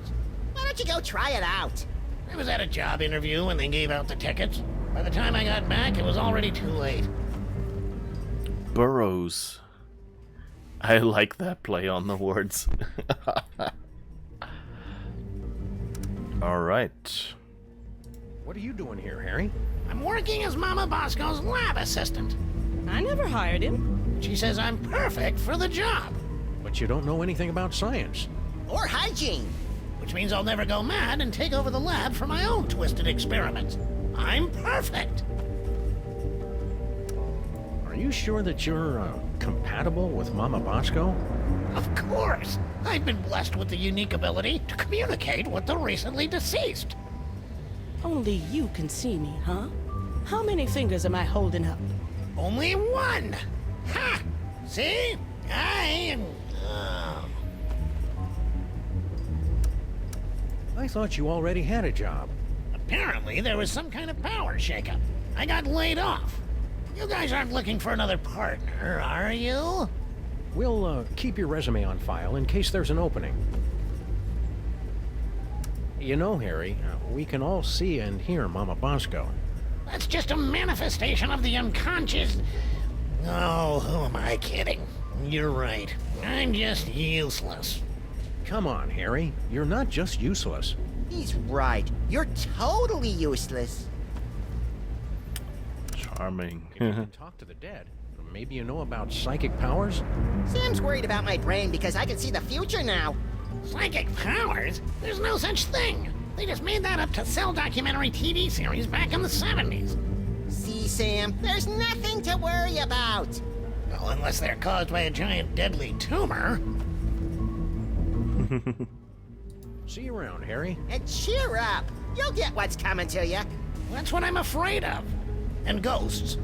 Why don't you go try it out? I was at a job interview when they gave out the tickets. By the time I got back, it was already too late. Burrows. I like that play on the words. Alright. What are you doing here, Harry? I'm working as Mama Bosco's lab assistant. I never hired him. She says I'm perfect for the job. But you don't know anything about science. Or hygiene. Which means I'll never go mad and take over the lab for my own twisted experiments. I'm perfect. Are you sure that you're compatible with Mama Bosco? Of course. I've been blessed with the unique ability to communicate with the recently deceased. Only you can see me, huh? How many fingers am I holding up? Only 1. Ha! See? I am... I thought you already had a job. Apparently there was some kind of power shakeup. I got laid off. You guys aren't looking for another partner, are you? We'll keep your resume on file in case there's an opening. You know, Harry, we can all see and hear Mama Bosco. That's just a manifestation of the unconscious... Oh, who am I kidding? You're right. I'm just useless. Come on, Harry. You're not just useless. He's right. You're totally useless. Charming. If you can talk to the dead, maybe you know about psychic powers? Sam's worried about my brain because I can see the future now. Psychic powers? There's no such thing. They just made that up to sell documentary TV series back in the 70s. See, Sam, there's nothing to worry about. Well, unless they're caused by a giant deadly tumor. See you around, Harry. And cheer up. You'll get what's coming to you. That's what I'm afraid of. And ghosts.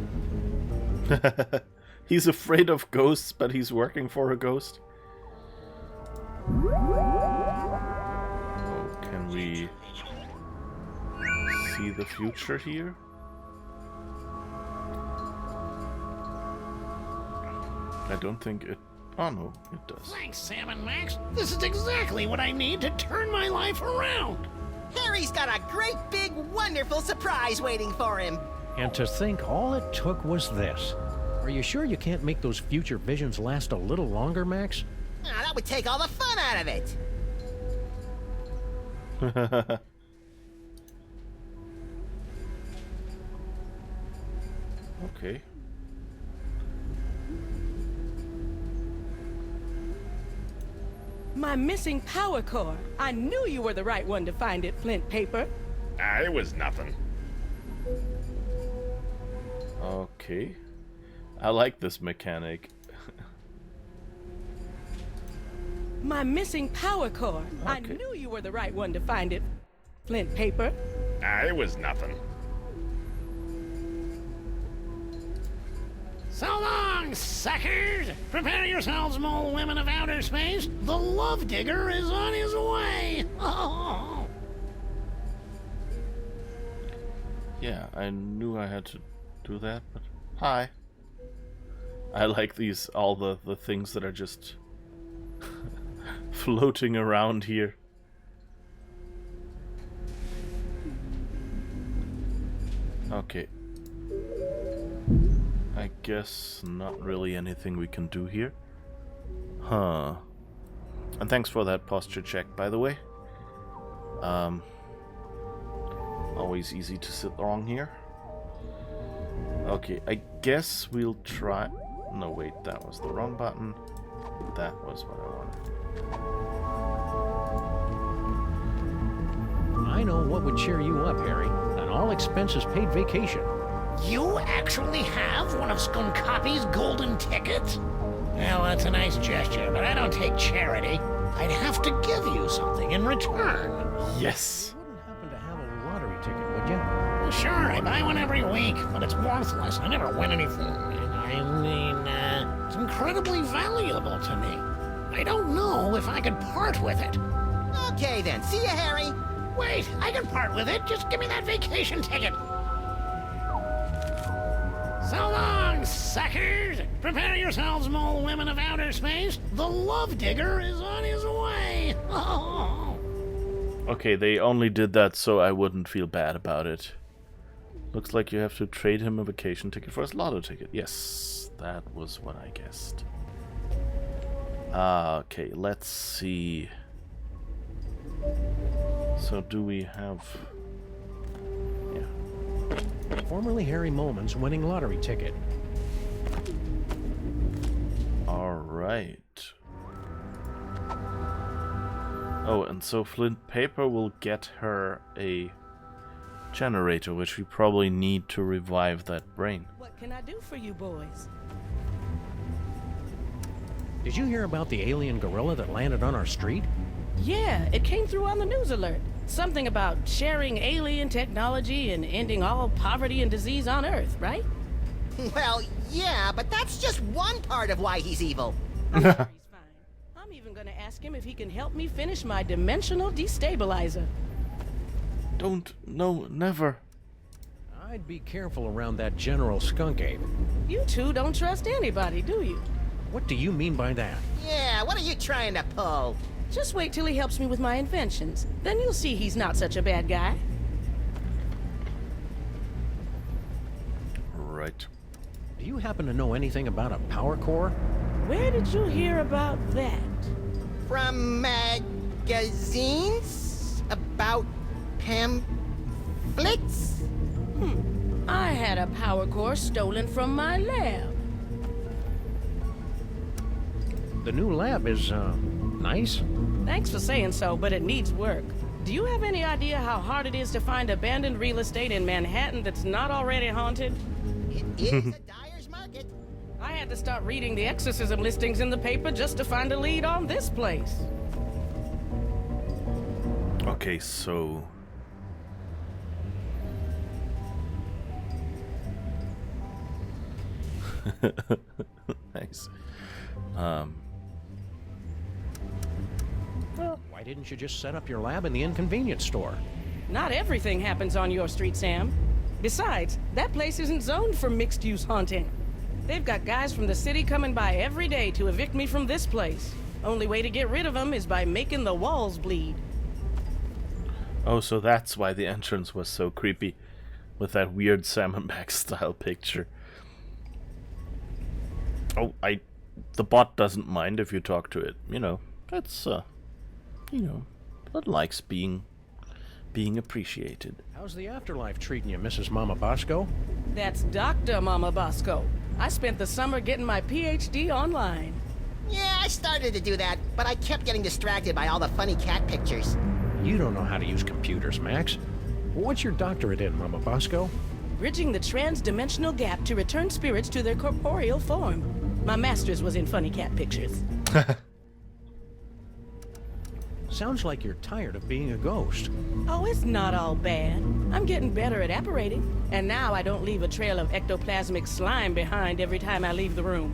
He's afraid of ghosts, but he's working for a ghost. Oh, can we see the future here? I don't think it... Oh no, it does. Thanks, Sam and Max. This is exactly what I need to turn my life around. Harry's got a great big wonderful surprise waiting for him. And to think all it took was this. Are you sure you can't make those future visions last a little longer, Max? That would take all the fun out of it. Okay. My missing power core. I knew you were the right one to find it, Flint Paper. It was nothing. Okay. I like this mechanic. My missing power core. Okay. I knew you were the right one to find it, Flint Paper. It was nothing. So long, suckers! Prepare yourselves, mole women of outer space. The love digger is on his way. Oh. Yeah, I knew I had to do that, but... Hi. I like these, all the things that are just... floating around here. Okay. I guess not really anything we can do here. Huh. And thanks for that posture check, by the way. Always easy to sit wrong here. Okay, I guess we'll try... No, wait, that was the wrong button. That was what I wanted. I know what would cheer you up, Harry. An all-expenses-paid vacation. You actually have one of Skunkape's golden tickets? Well, that's a nice gesture, but I don't take charity. I'd have to give you something in return. Yes. You wouldn't happen to have a lottery ticket, would you? Well, sure, I buy one every week, but it's worthless. I never win anything. I mean, it's incredibly valuable to me. I don't know if I could part with it. Okay then, see ya, Harry. Wait, I can part with it. Just give me that vacation ticket. So long, suckers! Prepare yourselves, mole women of outer space. The love digger is on his way. Oh. Okay, they only did that so I wouldn't feel bad about it. Looks like you have to trade him a vacation ticket for his lotto ticket. Yes, that was what I guessed. Okay, let's see. So do we have... Yeah. Formerly Harry Molman's winning lottery ticket. Alright. Oh, and so Flint Paper will get her a generator, which we probably need to revive that brain. What can I do for you boys? Did you hear about the alien gorilla that landed on our street? Yeah, it came through on the news alert. Something about sharing alien technology and ending all poverty and disease on Earth, right? Well, yeah, but that's just one part of why he's evil. I'm sure he's fine. I'm even gonna ask him if he can help me finish my dimensional destabilizer. Don't, no, never. I'd be careful around that General Skunkape. You two don't trust anybody, do you? What do you mean by that? Yeah, what are you trying to pull? Just wait till he helps me with my inventions. Then you'll see he's not such a bad guy. Right. Do you happen to know anything about a power core? Where did you hear about that? From magazines? About pamphlets? I had a power core stolen from my lab. The new lab is, nice? Thanks for saying so, but it needs work. Do you have any idea how hard it is to find abandoned real estate in Manhattan that's not already haunted? It is a dyer's market. I had to start reading the exorcism listings in the paper just to find a lead on this place. Okay, so... Nice. Why didn't you just set up your lab in the inconvenience store? Not everything happens on your street, Sam. Besides, that place isn't zoned for mixed-use haunting. They've got guys from the city coming by every day to evict me from this place. Only way to get rid of them is by making the walls bleed. Oh, so that's why the entrance was so creepy, with that weird Sam & Max style picture. Oh, the bot doesn't mind if you talk to it. You know, it's it likes being appreciated. How's the afterlife treating you, Mrs. Mama Bosco? That's Dr. Mama Bosco. I spent the summer getting my PhD online. Yeah, I started to do that, but I kept getting distracted by all the funny cat pictures. You don't know how to use computers, Max. What's your doctorate in, Mama Bosco? Bridging the trans-dimensional gap to return spirits to their corporeal form. My master's was in funny cat pictures. Sounds like you're tired of being a ghost. Oh, it's not all bad. I'm getting better at apparating, and now I don't leave a trail of ectoplasmic slime behind every time I leave the room.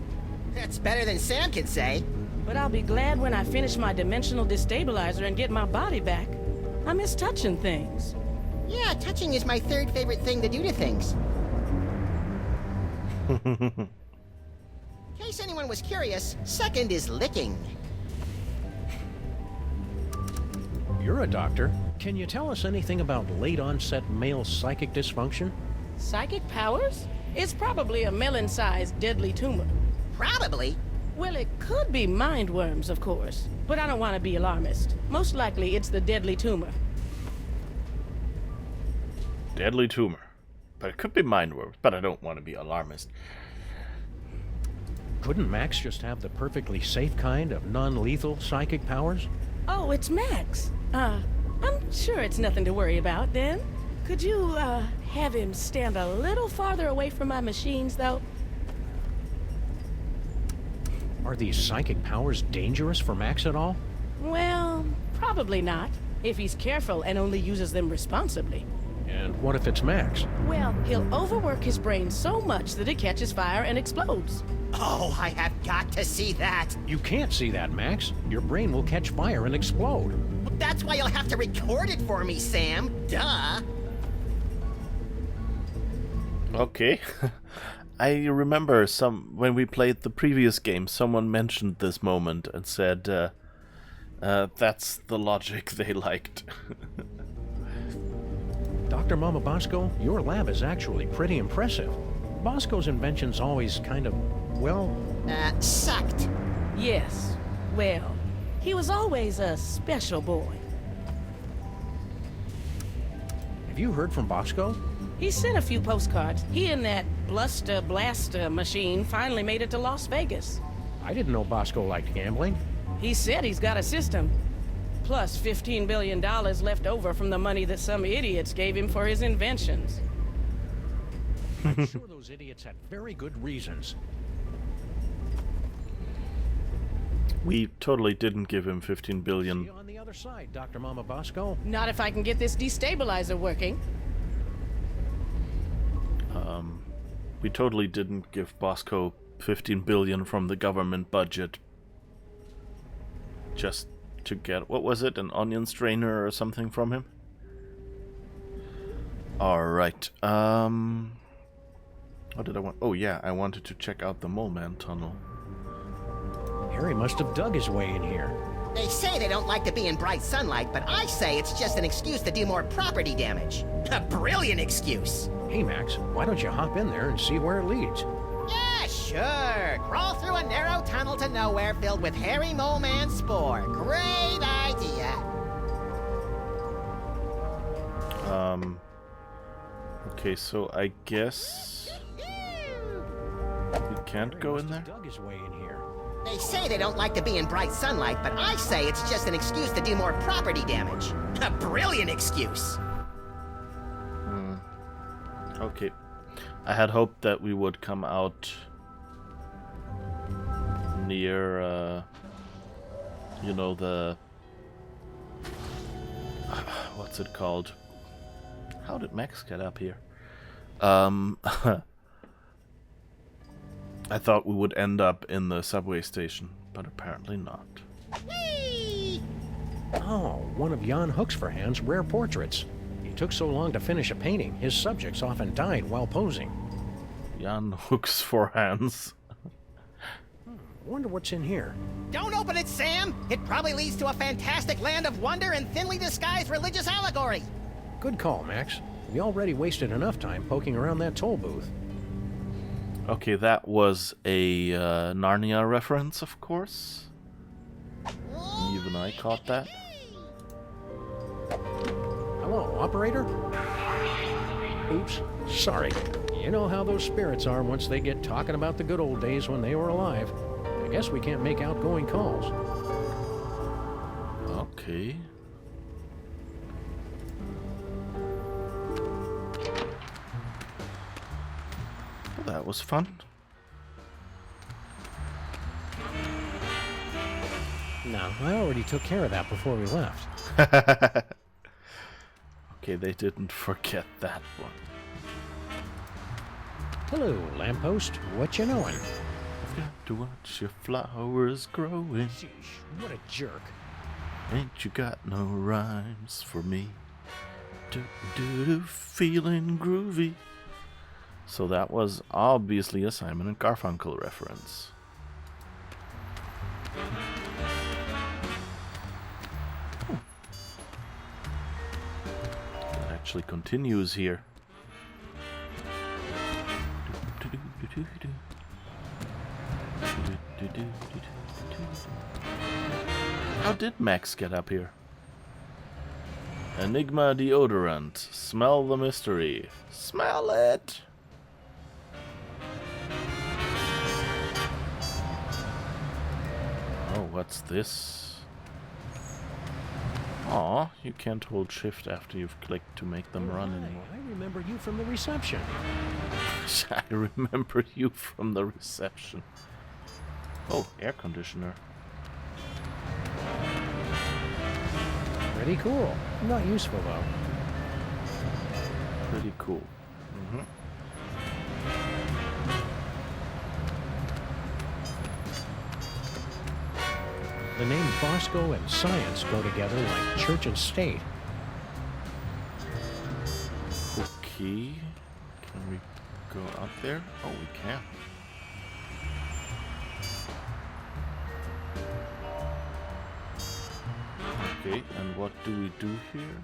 That's better than Sam can say. But I'll be glad when I finish my dimensional destabilizer and get my body back. I miss touching things. Yeah, touching is my third favorite thing to do to things. In case anyone was curious, second is licking. You're a doctor. Can you tell us anything about late-onset male psychic dysfunction? Psychic powers? It's probably a melon-sized deadly tumor. Probably? Well, it could be mind worms, of course. But I don't want to be alarmist. Most likely, it's the deadly tumor. Deadly tumor. But it could be mind worms, but I don't want to be alarmist. Couldn't Max just have the perfectly safe kind of non-lethal psychic powers? Oh, it's Max. I'm sure it's nothing to worry about, then. Could you, have him stand a little farther away from my machines, though? Are these psychic powers dangerous for Max at all? Well, probably not, if he's careful and only uses them responsibly. And what if it's Max? Well, he'll overwork his brain so much that it catches fire and explodes. Oh, I have got to see that. You can't see that, Max. Your brain will catch fire and explode. Well, that's why you'll have to record it for me, Sam. Duh. Okay. I remember when we played the previous game, someone mentioned this moment and said, that's the logic they liked. Dr. Mama Bosco, your lab is actually pretty impressive. Bosco's inventions always kind of, well... sucked. Yes. Well, he was always a special boy. Have you heard from Bosco? He sent a few postcards. He and that Blaster machine finally made it to Las Vegas. I didn't know Bosco liked gambling. He said he's got a system. Plus $15 billion left over from the money that some idiots gave him for his inventions. I'm sure those idiots had very good reasons. We totally didn't give him 15 billion. See you on the other side, Dr. Mama Bosco. Not if I can get this destabilizer working. We totally didn't give Bosco 15 billion from the government budget. Just to get, what was it, an onion strainer or something from him? Alright, what did I want? Oh yeah, I wanted to check out the Mole Man tunnel. Harry must have dug his way in here. They say they don't like to be in bright sunlight, but I say it's just an excuse to do more property damage. A brilliant excuse. Hey Max, why don't you hop in there and see where it leads? Yeah, sure. Crawl through a narrow tunnel to nowhere filled with hairy Mole Man spore. Great idea. Okay, so I guess we can't go in there? Dug his way in here. They say they don't like to be in bright sunlight, but I say it's just an excuse to do more property damage. A brilliant excuse. Okay. I had hoped that we would come out near, you know, the... what's it called? How did Max get up here? I thought we would end up in the subway station, but apparently not. Oh, one of Jan Hooksforhand's rare portraits. He took so long to finish a painting, his subjects often died while posing. Jan Hooksforhand's. Wonder what's in here. Don't open it, Sam! It probably leads to a fantastic land of wonder and thinly disguised religious allegory. Good call, Max. We already wasted enough time poking around that toll booth. Okay, that was a Narnia reference, of course. Even I caught that. Hello, operator? Oops, sorry. You know how those spirits are once they get talking about the good old days when they were alive. I guess we can't make outgoing calls. Okay. Well, that was fun. No, I already took care of that before we left. Okay, they didn't forget that one. Hello, lamppost. What you knowin'? I've got to watch your flowers growing. Sheesh, what a jerk. Ain't you got no rhymes for me? Do feeling groovy. So that was obviously a Simon and Garfunkel reference. It actually continues here. How did Max get up here? Enigma deodorant. Smell the mystery. Smell it! Oh, what's this? Aw, you can't hold shift after you've clicked to make them run anymore. I remember you from the reception. I remember you from the reception. Oh, air conditioner. Pretty cool. Not useful, though. Pretty cool. The names Bosco and science go together like church and state. Okay. Can we go up there? Oh, we can. Okay, and what do we do here?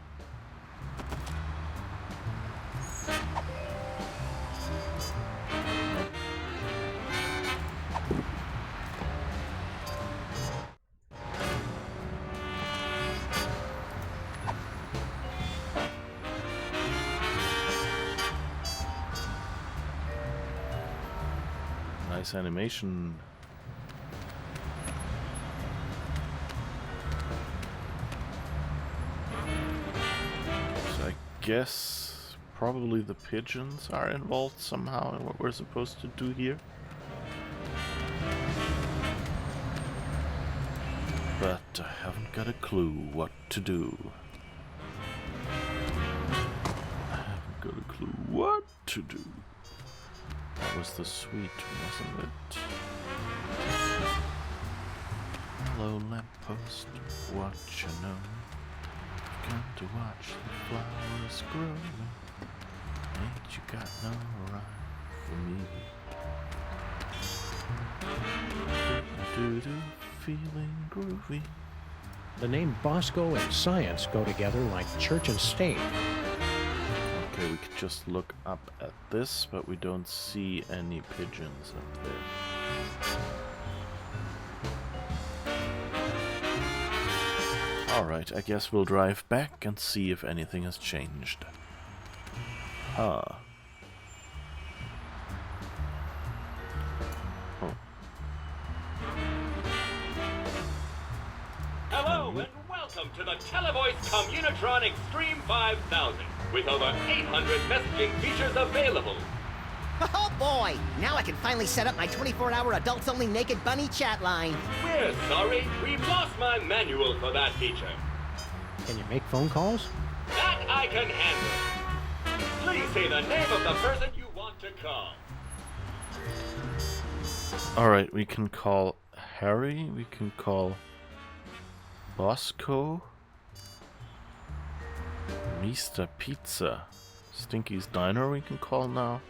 Nice animation. So I guess probably the pigeons are involved somehow in what we're supposed to do here. But I haven't got a clue what to do. I haven't got a clue what to do. That was the suite, wasn't it? Hello, lamppost, what you know? Come to watch the flowers grow. Ain't you got no rhyme for me? Do-do, feeling groovy. The name Bosco and science go together like church and state. Okay, we could just look up at this, but we don't see any pigeons up there. Alright, I guess we'll drive back and see if anything has changed. Ah. Oh. Hello and welcome to the Televoice Communitronic Stream 5000, with over 800 messaging features available. Oh boy! Now I can finally set up my 24-hour adults-only naked bunny chat line. We're sorry, we've lost my manual for that feature. Can you make phone calls? That I can handle. Please say the name of the person you want to call. Alright, we can call Harry, we can call Bosco, Mr. Pizza, Stinky's Diner we can call now,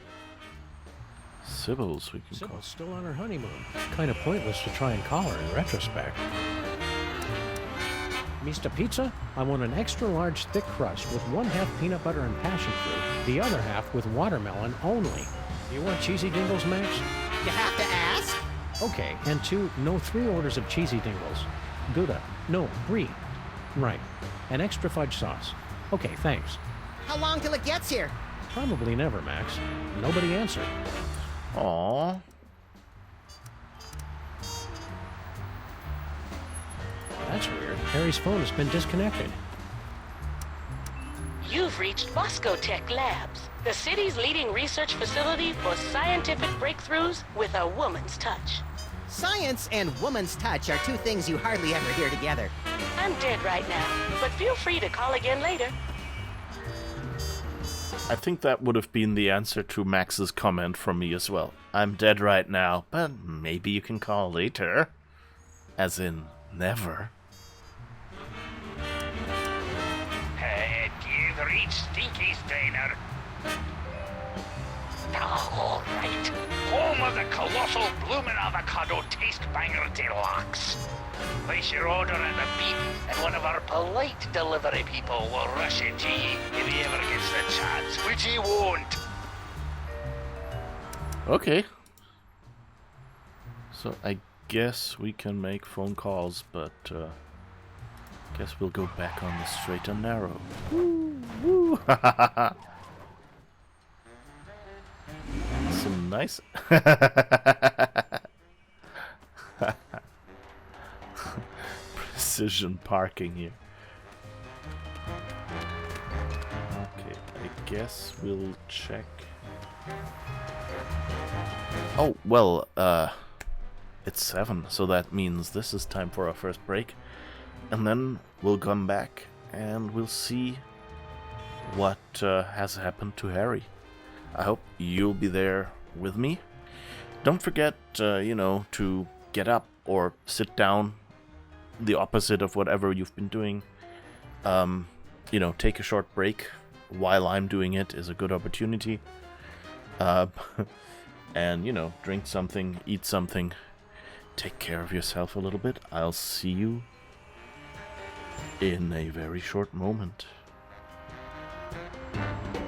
Sybil's we can call. Sybil's still on her honeymoon. Kind of pointless to try and call her in retrospect. Mr. Pizza, I want an extra large thick crust with 1/2 peanut butter and passion fruit, the other half with watermelon only. You want cheesy dingles, Max? You have to ask? Okay, and 2, no 3 orders of cheesy dingles. Gouda, no, brie. Right, an extra fudge sauce. Okay, thanks. How long till it gets here? Probably never, Max. Nobody answered. Aww. That's weird. Harry's phone has been disconnected. You've reached Bosco Tech Labs, the city's leading research facility for scientific breakthroughs with a woman's touch. Science and woman's touch are two things you hardly ever hear together. I'm dead right now, but feel free to call again later. I think that would have been the answer to Max's comment from me as well. I'm dead right now, but maybe you can call later. As in, never. You've reached Stinky's Diner. All right. Home of the colossal bloomin' avocado taste banger deluxe. Place your order at the beep, and one of our polite delivery people will rush it to ye if he ever gets the chance, which he won't. Okay. So I guess we can make phone calls, but guess we'll go back on the straight and narrow. Woo, woo. Some nice. precision parking here. Okay, I guess we'll check. Oh, well, it's 7, so that means this is time for our first break. And then we'll come back and we'll see what has happened to Harry. I hope you'll be there with me. Don't forget, to get up or sit down, the opposite of whatever you've been doing. Take a short break while I'm doing it is a good opportunity. And, drink something, eat something, take care of yourself a little bit. I'll see you in a very short moment.